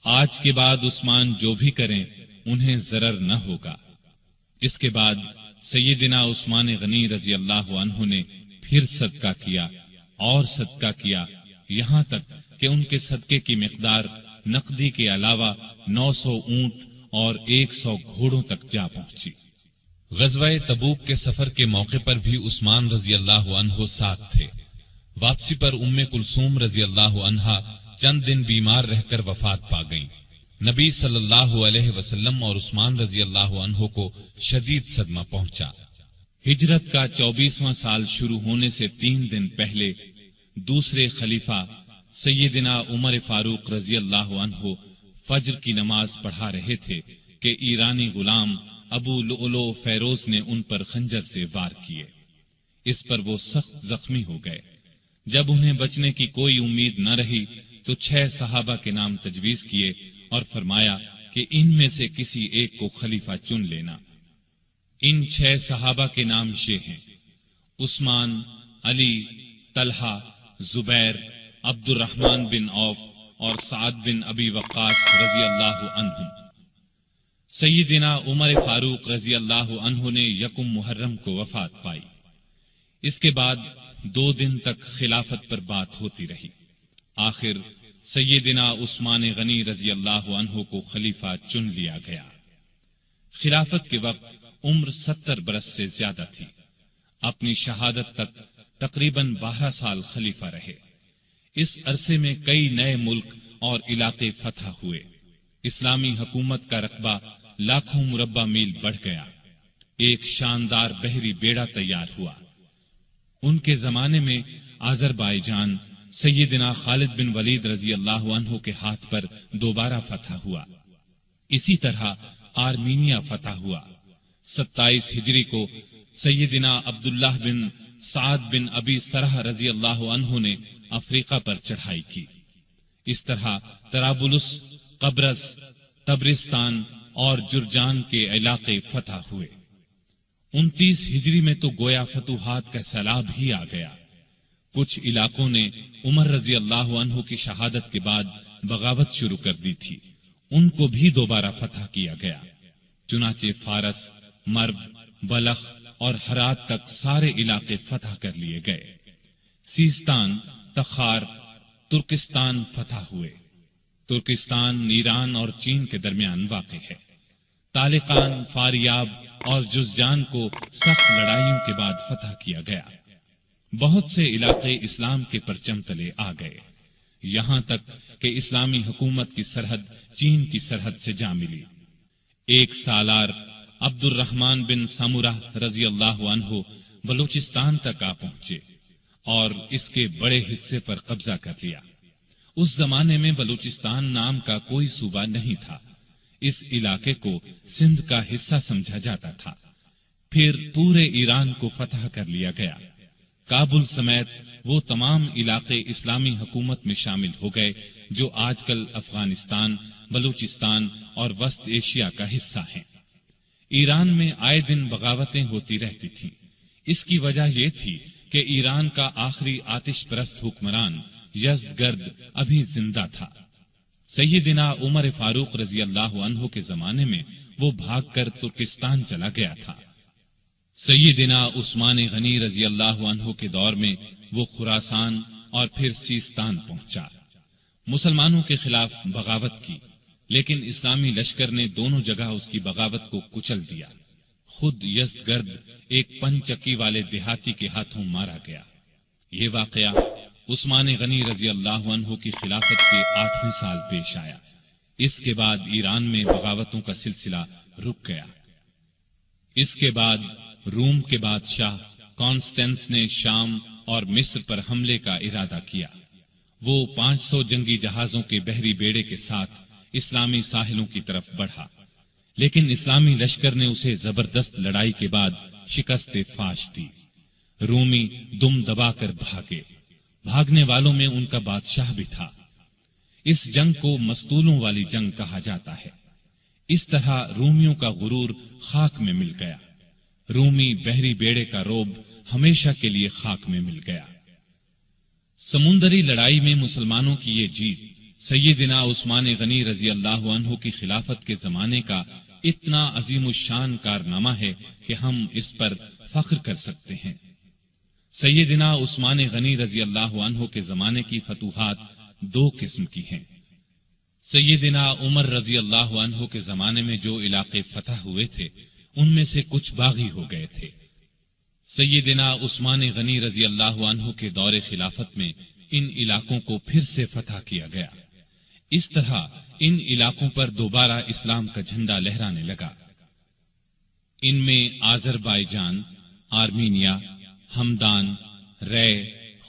آج کے بعد عثمان جو بھی کریں انہیں ضرر نہ ہوگا۔ اس کے بعد سیدنا عثمان غنی رضی اللہ عنہ نے پھر صدقہ کیا اور صدقہ کیا، یہاں تک کہ ان کے صدقے کی مقدار نقدی کے علاوہ 900 اونٹ اور 100 گھوڑوں تک جا پہنچی۔ غزوہ تبوک کے سفر کے موقع پر بھی عثمان رضی اللہ عنہ ساتھ تھے۔ واپسی پر ام کلثوم رضی اللہ عنہا چند دن بیمار رہ کر وفات پا گئیں۔ نبی صلی اللہ علیہ وسلم اور عثمان رضی اللہ عنہ کو شدید صدمہ پہنچا۔ ہجرت کا 24واں سال شروع ہونے سے 3 دن پہلے دوسرے خلیفہ سیدنا عمر فاروق رضی اللہ عنہ فجر کی نماز پڑھا رہے تھے کہ ایرانی غلام ابو لؤلؤ فیروز نے ان پر خنجر سے وار کیے۔ اس پر وہ سخت زخمی ہو گئے۔ جب انہیں بچنے کی کوئی امید نہ رہی تو 6 صحابہ کے نام تجویز کیے اور فرمایا کہ ان میں سے کسی ایک کو خلیفہ چن لینا۔ ان 6 صحابہ کے نام یہ ہیں: عثمان، علی، طلحہ، زبیر، عبد الرحمن بن عوف اور سعد بن ابی وقاص رضی اللہ عنہم۔ سیدنا عمر فاروق رضی اللہ عنہ نے 1 محرم کو وفات پائی۔ اس کے بعد 2 دن تک خلافت پر بات ہوتی رہی۔ آخر سیدنا عثمان غنی رضی اللہ عنہ کو خلیفہ چن لیا گیا۔ خلافت کے وقت عمر 70 برس سے زیادہ تھی۔ اپنی شہادت تک تقریباً 12 سال خلیفہ رہے۔ اس عرصے میں کئی نئے ملک اور علاقے فتح ہوئے۔ اسلامی حکومت کا رقبہ لاکھوں مربع میل بڑھ گیا۔ ایک شاندار بحری بیڑا تیار ہوا۔ ان کے زمانے میں آذربائیجان سیدنا خالد بن ولید رضی اللہ عنہ کے ہاتھ پر دوبارہ فتح ہوا۔ اسی طرح آرمینیا فتح ہوا۔ 27 ہجری کو سیدنا عبداللہ بن سعد بن ابی سرح رضی اللہ عنہ نے افریقہ پر چڑھائی کی۔ اس طرح طرابلس، قبرص، تبرستان اور جرجان کے علاقے فتح ہوئے۔ 29 ہجری میں تو گویا فتوحات کا سیلاب ہی آ گیا۔ کچھ علاقوں نے عمر رضی اللہ عنہ کی شہادت کے بعد بغاوت شروع کر دی تھی، ان کو بھی دوبارہ فتح کیا گیا۔ چنانچہ فارس، مرو، بلخ اور ہرات تک سارے علاقے فتح کر لیے گئے۔ سیستان، تخار، ترکستان فتح ہوئے۔ ترکستان ایران اور چین کے درمیان واقع ہے۔ تالقان، فاریاب اور جزجان کو سخت لڑائیوں کے بعد فتح کیا گیا۔ بہت سے علاقے اسلام کے پرچم تلے آ گئے، یہاں تک کہ اسلامی حکومت کی سرحد چین کی سرحد سے جا ملی۔ ایک سالار عبد الرحمن بن سمرہ رضی اللہ عنہ بلوچستان تک آ پہنچے اور اس کے بڑے حصے پر قبضہ کر لیا۔ اس زمانے میں بلوچستان نام کا کوئی صوبہ نہیں تھا۔ اس علاقے کو سندھ کا حصہ سمجھا جاتا تھا۔ پھر پورے ایران کو فتح کر لیا گیا۔ کابل سمیت وہ تمام علاقے اسلامی حکومت میں شامل ہو گئے جو آج کل افغانستان، بلوچستان اور وسط ایشیا کا حصہ ہیں۔ ایران میں آئے دن بغاوتیں ہوتی رہتی تھیں۔ اس کی وجہ یہ تھی کہ ایران کا آخری آتش پرست حکمران یزدگرد ابھی زندہ تھا۔ سیدنا عمر فاروق رضی اللہ عنہ کے زمانے میں وہ بھاگ کر ترکستان چلا گیا تھا۔ سیدنا عثمان غنی رضی اللہ عنہ کے دور میں وہ خراسان اور پھر سیستان پہنچا۔ مسلمانوں کے خلاف بغاوت کی، لیکن اسلامی لشکر نے دونوں جگہ اس کی بغاوت کو کچل دیا۔ خود یزدگرد ایک پنچکی والے دیہاتی کے ہاتھوں مارا گیا۔ یہ واقعہ عثمان غنی رضی اللہ عنہ کی خلافت کے 8ویں سال پیش آیا۔ اس کے بعد ایران میں بغاوتوں کا سلسلہ رک گیا۔ اس کے بعد روم کے بادشاہ کانسٹینس نے شام اور مصر پر حملے کا ارادہ کیا۔ وہ 500 جنگی جہازوں کے بحری بیڑے کے ساتھ اسلامی ساحلوں کی طرف بڑھا، لیکن اسلامی لشکر نے اسے زبردست لڑائی کے بعد شکست فاش دی۔ رومی دم دبا کر بھاگے۔ بھاگنے والوں میں ان کا بادشاہ بھی تھا۔ اس جنگ کو مستولوں والی جنگ کہا جاتا ہے۔ اس طرح رومیوں کا غرور خاک میں مل گیا۔ رومی بحری بیڑے کا روب ہمیشہ کے لیے خاک میں مل گیا۔ سمندری لڑائی میں مسلمانوں کی یہ جیت سیدنا عثمان غنی رضی اللہ عنہ کی خلافت کے زمانے کا اتنا عظیم الشان کارنامہ ہے کہ ہم اس پر فخر کر سکتے ہیں۔ سیدنا عثمان غنی رضی اللہ عنہ کے زمانے کی فتوحات 2 قسم کی ہیں۔ سیدنا عمر رضی اللہ عنہ کے زمانے میں جو علاقے فتح ہوئے تھے ان میں سے کچھ باغی ہو گئے تھے۔ سیدنا عثمان غنی رضی اللہ عنہ کے دور خلافت میں ان علاقوں کو پھر سے فتح کیا گیا۔ اس طرح ان علاقوں پر دوبارہ اسلام کا جھنڈا لہرانے لگا۔ ان میں آذربائیجان، آرمینیا، ہمدان، رے،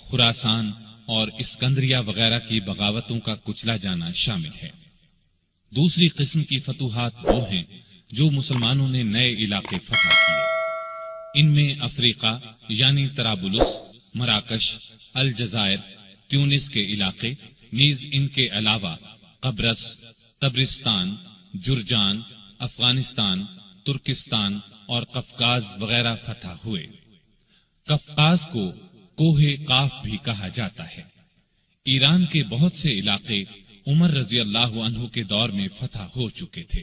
خراسان اور اسکندریہ وغیرہ کی بغاوتوں کا کچلا جانا شامل ہے۔ دوسری قسم کی فتوحات وہ ہیں جو مسلمانوں نے نئے علاقے فتح کیے۔ ان میں افریقہ یعنی طرابلس، مراکش، الجزائر، تیونس کے علاقے، نیز ان کے علاوہ قبرص، طبرستان، جرجان، افغانستان، ترکستان اور قفقاز وغیرہ فتح ہوئے۔ قفقاز کو کوہ قاف بھی کہا جاتا ہے۔ ایران کے بہت سے علاقے عمر رضی اللہ عنہ کے دور میں فتح ہو چکے تھے،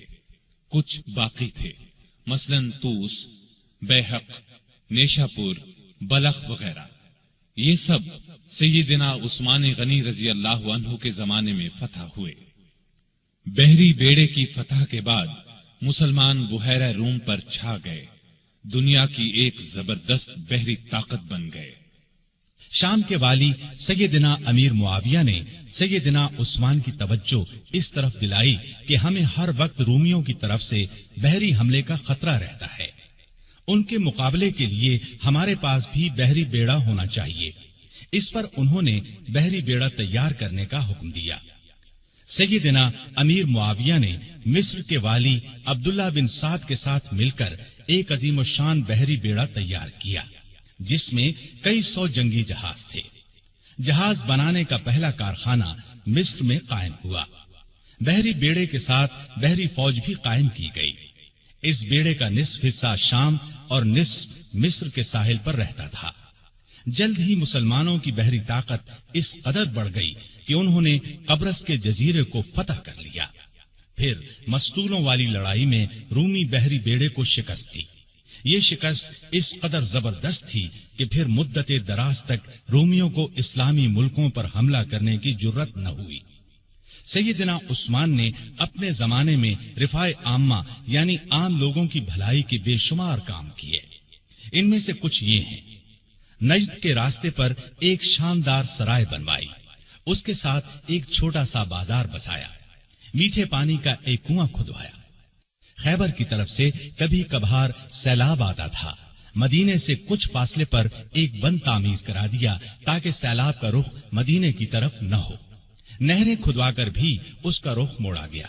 کچھ باقی تھے، مثلا طوس، بیحق، نیشاپور، بلخ وغیرہ۔ یہ سب سیدنا عثمان غنی رضی اللہ عنہ کے زمانے میں فتح ہوئے۔ بحری بیڑے کی فتح کے بعد مسلمان بحیرہ روم پر چھا گئے، دنیا کی ایک زبردست بحری طاقت بن گئے۔ شام کے والی سیدنا امیر معاویہ نے سیدنا عثمان کی توجہ اس طرف دلائی کہ ہمیں ہر وقت رومیوں کی طرف سے بحری حملے کا خطرہ رہتا ہے، ان کے مقابلے کے لیے ہمارے پاس بھی بحری بیڑا ہونا چاہیے۔ اس پر انہوں نے بحری بیڑا تیار کرنے کا حکم دیا۔ سیدنا امیر معاویہ نے مصر کے والی عبداللہ بن سعد کے ساتھ مل کر ایک عظیم الشان بحری بیڑا تیار کیا، جس میں کئی سو جنگی جہاز تھے۔ جہاز بنانے کا پہلا کارخانہ مصر میں قائم ہوا۔ بحری بیڑے کے ساتھ بحری فوج بھی قائم کی گئی۔ اس بیڑے کا نصف حصہ شام اور نصف مصر کے ساحل پر رہتا تھا۔ جلد ہی مسلمانوں کی بحری طاقت اس قدر بڑھ گئی کہ انہوں نے قبرص کے جزیرے کو فتح کر لیا۔ پھر مستولوں والی لڑائی میں رومی بحری بیڑے کو شکست دی۔ یہ شکست اس قدر زبردست تھی کہ پھر مدت دراز تک رومیوں کو اسلامی ملکوں پر حملہ کرنے کی جرت نہ ہوئی۔ سیدنا عثمان نے اپنے زمانے میں رفاع عامہ یعنی عام لوگوں کی بھلائی کے بے شمار کام کیے۔ ان میں سے کچھ یہ ہیں: نجد کے راستے پر ایک شاندار سرائے بنوائی، اس کے ساتھ ایک چھوٹا سا بازار بسایا، میٹھے پانی کا ایک کنواں کھدوایا۔ خیبر کی طرف سے کبھی کبھار سیلاب آتا تھا، مدینے سے کچھ فاصلے پر ایک بند تعمیر کرا دیا تاکہ سیلاب کا رخ مدینے کی طرف نہ ہو۔ نہریں کھدوا کر بھی اس کا رخ موڑا گیا۔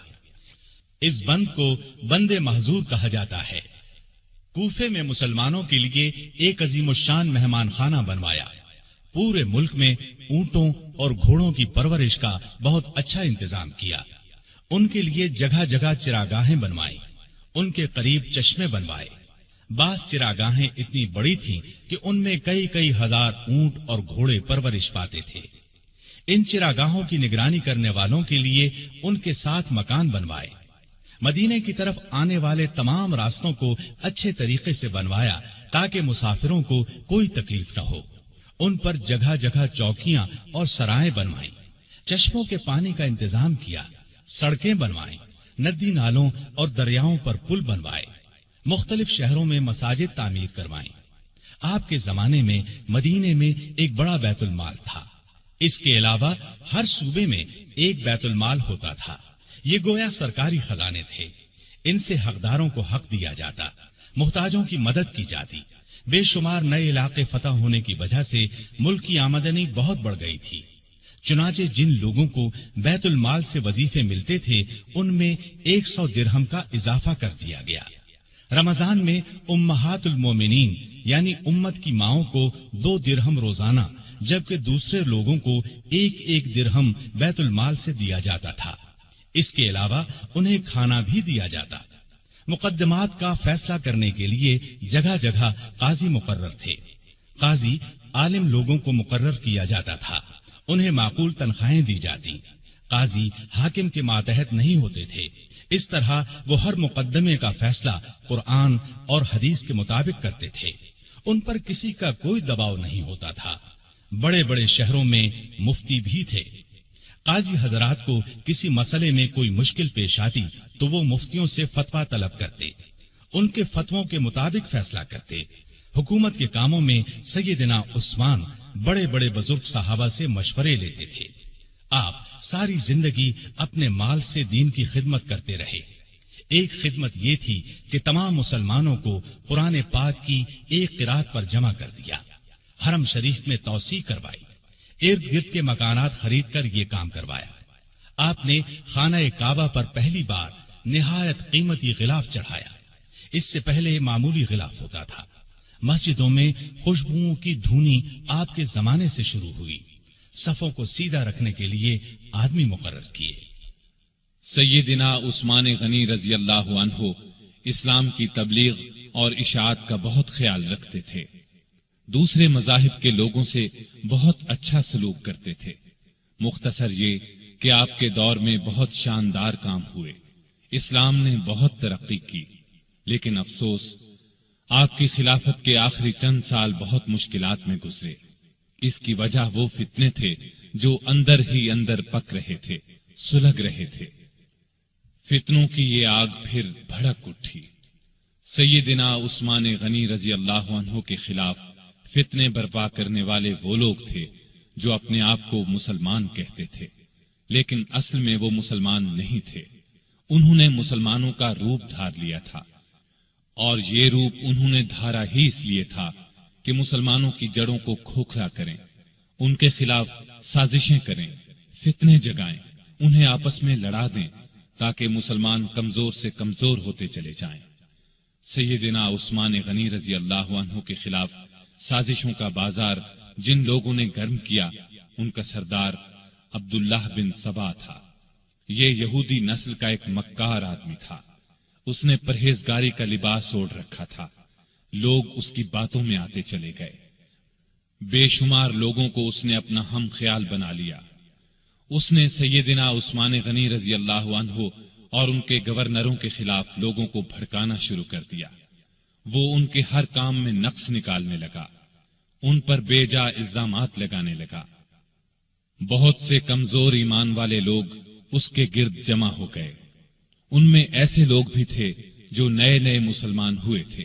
اس بند کو بند محظور کہا جاتا ہے۔ کوفے میں مسلمانوں کے لیے ایک عظیم الشان مہمان خانہ بنوایا۔ پورے ملک میں اونٹوں اور گھوڑوں کی پرورش کا بہت اچھا انتظام کیا۔ ان کے لیے جگہ جگہ چراگاہیں بنوائی، ان کے قریب چشمے بنوائے۔ بعض چراگاہیں اتنی بڑی تھیں کہ ان میں کئی کئی ہزار اونٹ اور گھوڑے پرورش پاتے تھے۔ ان چراگاہوں کی نگرانی کرنے والوں کے لیے ان کے ساتھ مکان بنوائے۔ مدینے کی طرف آنے والے تمام راستوں کو اچھے طریقے سے بنوایا تاکہ مسافروں کو کوئی تکلیف نہ ہو۔ ان پر جگہ جگہ چوکیاں اور سرائیں بنوائیں، چشموں کے پانی کا انتظام کیا، سڑکیں بنوائیں، ندی نالوں اور دریاؤں پر پل بنوائے، مختلف شہروں میں مساجد تعمیر کروائیں۔ آپ کے زمانے میں مدینے میں ایک بڑا بیت المال تھا۔ اس کے علاوہ ہر صوبے میں ایک بیت المال ہوتا تھا۔ یہ گویا سرکاری خزانے تھے۔ ان سے حقداروں کو حق دیا جاتا، محتاجوں کی مدد کی جاتی۔ بے شمار نئے علاقے فتح ہونے کی وجہ سے ملک کی آمدنی بہت بڑھ گئی تھی۔ چنانچہ جن لوگوں کو بیت المال سے وظیفے ملتے تھے ان میں 100 درہم کا اضافہ کر دیا گیا۔ رمضان میں امہات المومنین یعنی امت کی ماؤں کو 2 درہم روزانہ، جبکہ دوسرے لوگوں کو 1 درہم بیت المال سے دیا جاتا تھا۔ اس کے علاوہ انہیں کھانا بھی دیا جاتا۔ مقدمات کا فیصلہ کرنے کے لیے جگہ جگہ قاضی مقرر تھے۔ قاضی عالم لوگوں کو مقرر کیا جاتا تھا، انہیں معقول تنخواہیں دی جاتی۔ قاضی حاکم کے ماتحت نہیں ہوتے تھے۔ اس طرح وہ ہر مقدمے کا فیصلہ قرآن اور حدیث کے مطابق کرتے تھے۔ ان پر کسی کا کوئی دباؤ نہیں ہوتا تھا۔ بڑے بڑے شہروں میں مفتی بھی تھے۔ قاضی حضرات کو کسی مسئلے میں کوئی مشکل پیش آتی تو وہ مفتیوں سے فتویٰ طلب کرتے، ان کے فتووں کے مطابق فیصلہ کرتے۔ حکومت کے کاموں میں سیدنا عثمان بڑے بڑے بزرگ صحابہ سے مشورے لیتے تھے۔ آپ ساری زندگی اپنے مال سے دین کی خدمت کرتے رہے۔ ایک خدمت یہ تھی کہ تمام مسلمانوں کو قرآن پاک کی ایک قرات پر جمع کر دیا، حرم شریف میں توسیع کروائی، ارد گرد کے مکانات خرید کر یہ کام کروایا۔ آپ نے خانہ کعبہ پر پہلی بار نہایت قیمتی غلاف چڑھایا۔ اس سے پہلے معمولی غلاف ہوتا تھا۔ مسجدوں میں خوشبوؤں کی دھونی آپ کے زمانے سے شروع ہوئی. صفوں کو سیدھا رکھنے کے لیے آدمی مقرر کیے. سیدنا عثمان غنی رضی اللہ عنہ اسلام کی تبلیغ اور اشاعت کا بہت خیال رکھتے تھے. دوسرے مذاہب کے لوگوں سے بہت اچھا سلوک کرتے تھے. مختصر یہ کہ آپ کے دور میں بہت شاندار کام ہوئے. اسلام نے بہت ترقی کی، لیکن افسوس آپ کی خلافت کے آخری چند سال بہت مشکلات میں گزرے. اس کی وجہ وہ فتنے تھے جو اندر ہی اندر پک رہے تھے، سلگ رہے تھے. فتنوں کی یہ آگ پھر بھڑک اٹھی. سیدنا عثمان غنی رضی اللہ عنہ کے خلاف فتنے برپا کرنے والے وہ لوگ تھے جو اپنے آپ کو مسلمان کہتے تھے، لیکن اصل میں وہ مسلمان نہیں تھے. انہوں نے مسلمانوں کا روپ دھار لیا تھا، اور یہ روپ انہوں نے دھارا ہی اس لیے تھا کہ مسلمانوں کی جڑوں کو کھوکھلا کریں، ان کے خلاف سازشیں کریں، فتنے جگائیں، انہیں آپس میں لڑا دیں تاکہ مسلمان کمزور سے کمزور ہوتے چلے جائیں. سیدنا عثمان غنی رضی اللہ عنہ کے خلاف سازشوں کا بازار جن لوگوں نے گرم کیا، ان کا سردار عبداللہ بن سبا تھا. یہ یہودی نسل کا ایک مکار آدمی تھا. اس نے پرہیزگاری کا لباس اوڑھ رکھا تھا. لوگ اس کی باتوں میں آتے چلے گئے. بے شمار لوگوں کو اس نے اپنا ہم خیال بنا لیا. اس نے سیدنا عثمان غنی رضی اللہ عنہ اور ان کے گورنروں کے خلاف لوگوں کو بھڑکانا شروع کر دیا. وہ ان کے ہر کام میں نقص نکالنے لگا، ان پر بے جا الزامات لگانے لگا. بہت سے کمزور ایمان والے لوگ اس کے گرد جمع ہو گئے. ان میں ایسے لوگ بھی تھے جو نئے نئے مسلمان ہوئے تھے،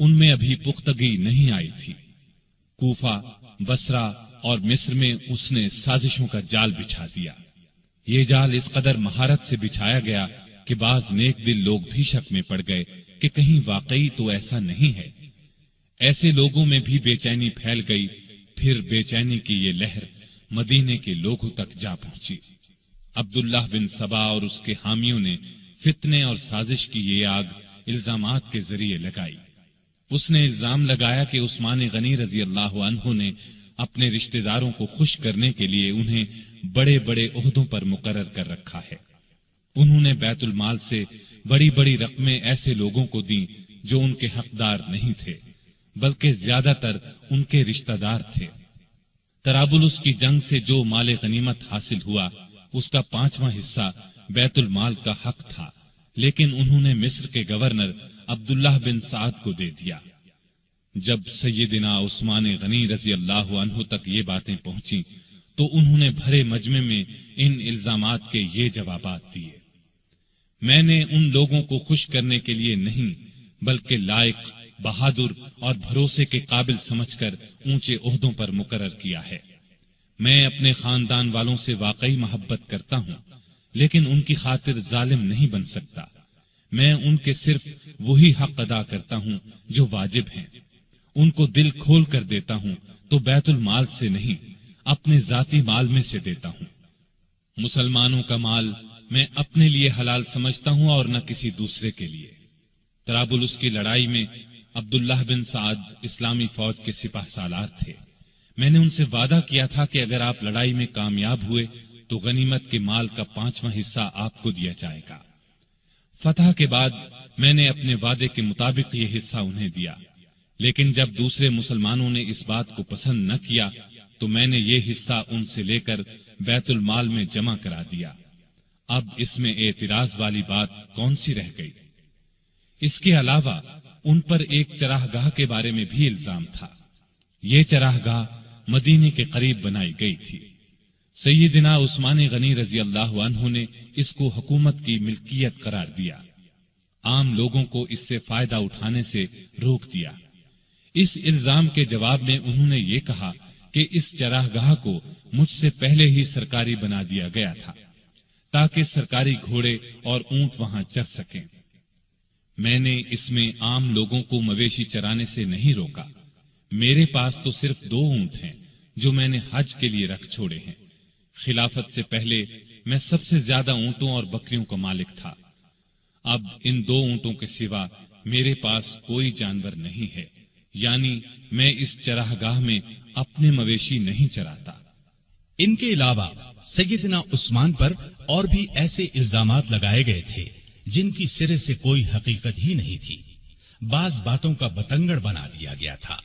ان میں ابھی پختگی نہیں آئی تھی. کوفہ، بصرہ اور مصر میں اس نے سازشوں کا جال بچھا دیا. یہ جال اس قدر مہارت سے بچھایا گیا کہ بعض نیک دل لوگ بھی شک میں پڑ گئے کہ کہیں واقعی تو ایسا نہیں ہے. ایسے لوگوں میں بھی بے چینی پھیل گئی. پھر بے چینی کی یہ لہر مدینے کے لوگوں تک جا پہنچی. عبداللہ بن سبا اور اس کے حامیوں نے فتنے اور سازش کی یہ آگ الزامات کے ذریعے لگائی. اس نے الزام لگایا کہ عثمان غنی رضی اللہ عنہ نے اپنے رشتہ داروں کو خوش کرنے کے لیے انہیں بڑے بڑے عہدوں پر مقرر کر رکھا ہے. انہوں نے بیت المال سے بڑی بڑی رقمیں ایسے لوگوں کو دیں جو ان کے حقدار نہیں تھے، بلکہ زیادہ تر ان کے رشتہ دار تھے. طرابلس کی جنگ سے جو مال غنیمت حاصل ہوا اس کا 5واں حصہ بیت المال کا حق تھا، لیکن انہوں نے مصر کے گورنر عبداللہ بن سعد کو دے دیا. جب سیدنا عثمان غنی رضی اللہ عنہ تک یہ باتیں پہنچیں تو انہوں نے بھرے مجمع میں ان الزامات کے یہ جوابات دیے. میں نے ان لوگوں کو خوش کرنے کے لیے نہیں بلکہ لائق، بہادر اور بھروسے کے قابل سمجھ کر اونچے عہدوں پر مقرر کیا ہے. میں اپنے خاندان والوں سے واقعی محبت کرتا ہوں، لیکن ان کی خاطر ظالم نہیں بن سکتا. میں ان کے صرف وہی حق ادا کرتا ہوں جو واجب ہیں. ان کو دل کھول کر دیتا ہوں تو بیت المال سے نہیں، اپنے ذاتی مال میں سے دیتا ہوں. مسلمانوں کا مال میں اپنے لیے حلال سمجھتا ہوں اور نہ کسی دوسرے کے لیے. طرابلس کی لڑائی میں عبداللہ بن سعد اسلامی فوج کے سپاہ سالار تھے. میں نے ان سے وعدہ کیا تھا کہ اگر آپ لڑائی میں کامیاب ہوئے تو غنیمت کے مال کا 5واں حصہ آپ کو دیا جائے گا. فتح کے بعد میں نے اپنے وعدے کے مطابق یہ حصہ انہیں دیا، لیکن جب دوسرے مسلمانوں نے اس بات کو پسند نہ کیا تو میں نے یہ حصہ ان سے لے کر بیت المال میں جمع کرا دیا. اب اس میں اعتراض والی بات کون سی رہ گئی؟ اس کے علاوہ ان پر ایک چراہ گاہ کے بارے میں بھی الزام تھا. یہ چراہ گاہ مدینے کے قریب بنائی گئی تھی. سیدنا عثمان غنی رضی اللہ عنہ نے اس کو حکومت کی ملکیت قرار دیا. عام لوگوں کو اس سے فائدہ اٹھانے سے روک دیا. اس الزام کے جواب میں انہوں نے یہ کہا کہ اس چراہ گاہ کو مجھ سے پہلے ہی سرکاری بنا دیا گیا تھا تاکہ سرکاری گھوڑے اور اونٹ وہاں چر سکیں. میں نے اس میں عام لوگوں کو مویشی چرانے سے نہیں روکا. میرے پاس تو صرف 2 اونٹ ہیں جو میں نے حج کے لیے رکھ چھوڑے ہیں. خلافت سے پہلے میں سب سے زیادہ اونٹوں اور بکریوں کا مالک تھا. اب ان 2 اونٹوں کے سوا میرے پاس کوئی جانور نہیں ہے. یعنی میں اس چراگاہ میں اپنے مویشی نہیں چراتا۔ ان کے علاوہ سیدنا عثمان پر اور بھی ایسے الزامات لگائے گئے تھے جن کی سرے سے کوئی حقیقت ہی نہیں تھی۔ بعض باتوں کا بتنگڑ بنا دیا گیا تھا۔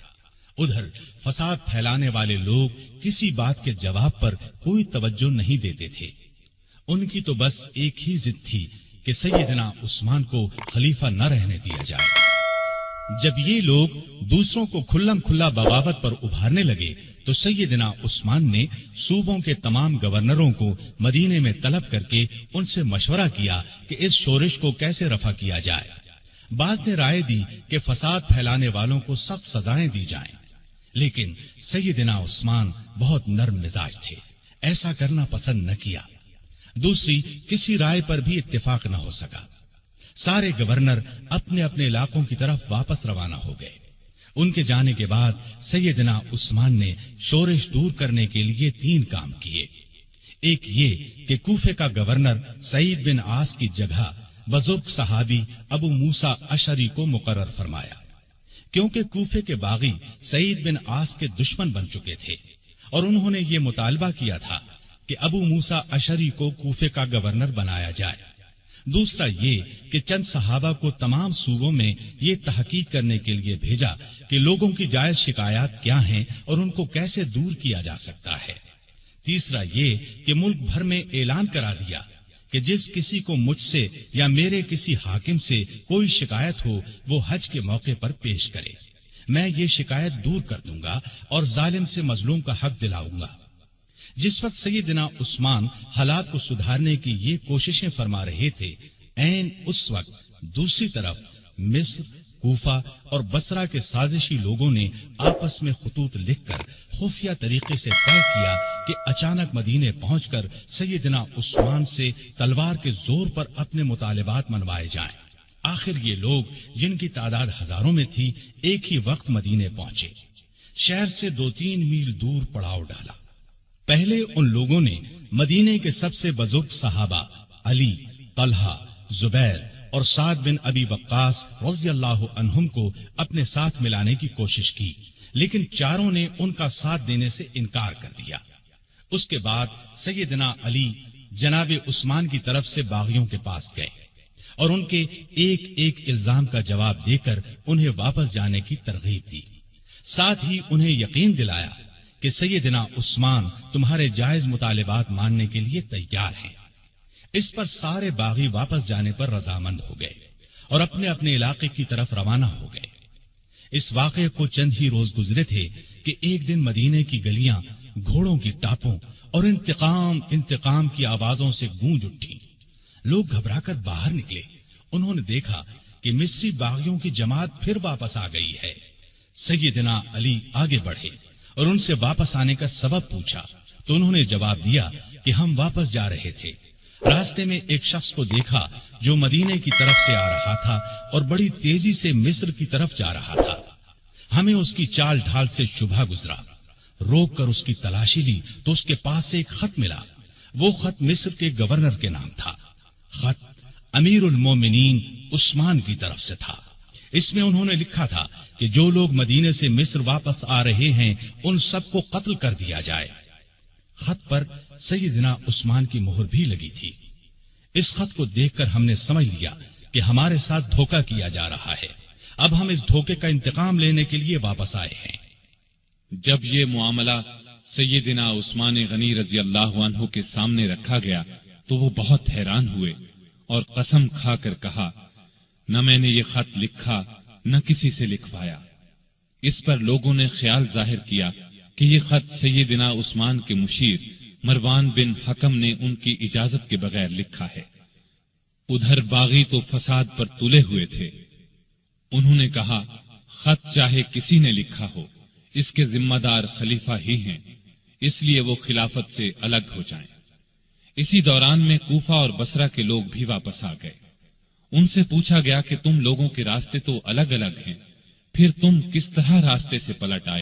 ادھر فساد پھیلانے والے لوگ کسی بات کے جواب پر کوئی توجہ نہیں دیتے تھے۔ ان کی تو بس ایک ہی ضد تھی کہ سیدنا عثمان کو خلیفہ نہ رہنے دیا جائے۔ جب یہ لوگ دوسروں کو کھلم کھلا بغاوت پر ابھارنے لگے تو سیدنا عثمان نے صوبوں کے تمام گورنروں کو مدینے میں طلب کر کے ان سے مشورہ کیا کہ اس شورش کو کیسے رفع کیا جائے۔ بعض نے رائے دی کہ فساد پھیلانے والوں کو سخت سزائیں دی جائیں، لیکن سیدنا عثمان بہت نرم مزاج تھے، ایسا کرنا پسند نہ کیا۔ دوسری کسی رائے پر بھی اتفاق نہ ہو سکا۔ سارے گورنر اپنے اپنے علاقوں کی طرف واپس روانہ ہو گئے۔ ان کے جانے کے بعد سیدنا عثمان نے شورش دور کرنے کے لیے 3 کام کیے۔ ایک یہ کہ کوفے کا گورنر سعید بن عاص کی جگہ بزرگ صحابی ابو موسیٰ اشعری کو مقرر فرمایا، کیونکہ کوفے کے باغی سعید بن عاص کے دشمن بن چکے تھے اور انہوں نے یہ مطالبہ کیا تھا کہ ابو موسیٰ اشعری کو کوفے کا گورنر بنایا جائے۔ دوسرا یہ کہ چند صحابہ کو تمام صوبوں میں یہ تحقیق کرنے کے لیے بھیجا کہ لوگوں کی جائز شکایات کیا ہیں اور ان کو کیسے دور کیا جا سکتا ہے۔ تیسرا یہ کہ ملک بھر میں اعلان کرا دیا کہ جس کسی کو مجھ سے یا میرے کسی حاکم سے کوئی شکایت ہو وہ حج کے موقع پر پیش کرے، میں یہ شکایت دور کر دوں گا اور ظالم سے مظلوم کا حق دلاؤں گا۔ جس وقت سیدنا عثمان حالات کو سدھارنے کی یہ کوششیں فرما رہے تھے، عین اس وقت دوسری طرف مصر، کوفہ اور بصرہ کے سازشی لوگوں نے آپس میں خطوط لکھ کر خفیہ طریقے سے طے کیا کہ اچانک مدینے پہنچ کر سیدنا عثمان سے تلوار کے زور پر اپنے مطالبات منوائے جائیں۔ آخر یہ لوگ جن کی تعداد ہزاروں میں تھی ایک ہی وقت مدینے پہنچے۔ شہر سے 2-3 میل دور پڑاؤ ڈالا۔ پہلے ان لوگوں نے مدینے کے سب سے بزرگ صحابہ علی، طلحہ، زبیر اور سعد بن ابی وقاص رضی اللہ عنہم کو اپنے ساتھ ملانے کی کوشش کی، لیکن چاروں نے ان کا ساتھ دینے سے انکار کر دیا۔ اس کے بعد سیدنا علی جناب عثمان کی طرف سے باغیوں کے پاس گئے اور ان کے ایک ایک الزام کا جواب دے کر انہیں واپس جانے کی ترغیب دی، ساتھ ہی انہیں یقین دلایا کہ سیدنا عثمان تمہارے جائز مطالبات ماننے کے لیے تیار ہیں۔ اس پر سارے باغی واپس جانے پر رضامند ہو گئے اور اپنے اپنے علاقے کی طرف روانہ ہو گئے۔ اس واقعے کو چند ہی روز گزرے تھے کہ ایک دن مدینے کی گلیاں گھوڑوں کی ٹاپوں اور انتقام کی آوازوں سے گونج اٹھی۔ لوگ گھبرا کر باہر نکلے۔ انہوں نے دیکھا کہ مصری باغیوں کی جماعت پھر واپس آ گئی ہے۔ سیدنا علی آگے بڑھے اور ان سے واپس آنے کا سبب پوچھا تو انہوں نے جواب دیا کہ ہم واپس جا رہے تھے، راستے میں ایک شخص کو دیکھا جو مدینے کی طرف سے آ رہا تھا اور بڑی تیزی سے مصر کی طرف جا رہا تھا۔ ہمیں اس کی چال ڈھال سے شبہ گزرا، روک کر اس کی تلاشی لی تو اس کے پاس سے ایک خط ملا۔ وہ خط مصر کے گورنر کے نام تھا۔ خط امیر المومنین عثمان کی طرف سے تھا۔ اس میں انہوں نے لکھا تھا کہ جو لوگ مدینے سے مصر واپس آ رہے ہیں ان سب کو قتل کر دیا جائے۔ خط پر سیدنا عثمان کی مہر بھی لگی تھی۔ اس خط کو دیکھ کر ہم نے سمجھ لیا کہ ہمارے ساتھ دھوکہ کیا جا رہا ہے۔ اب ہم اس دھوکے کا انتقام لینے کے لیے واپس آئے ہیں۔ جب یہ معاملہ سیدنا عثمان غنی رضی اللہ عنہ کے سامنے رکھا گیا تو وہ بہت حیران ہوئے اور قسم کھا کر کہا، نہ میں نے یہ خط لکھا نہ کسی سے لکھوایا۔ اس پر لوگوں نے خیال ظاہر کیا کہ یہ خط سیدنا عثمان کے مشیر مروان بن حکم نے ان کی اجازت کے بغیر لکھا ہے۔ ادھر باغی تو فساد پر تلے ہوئے تھے۔ انہوں نے کہا، خط چاہے کسی نے لکھا ہو، اس کے ذمہ دار خلیفہ ہی ہیں، اس لیے وہ خلافت سے الگ ہو جائیں۔ اسی دوران میں کوفہ اور بصرہ کے لوگ بھی واپس آ گئے۔ ان سے پوچھا گیا کہ تم لوگوں کے راستے تو الگ الگ ہیں، پھر تم کس طرح راستے سے پلٹ آئے؟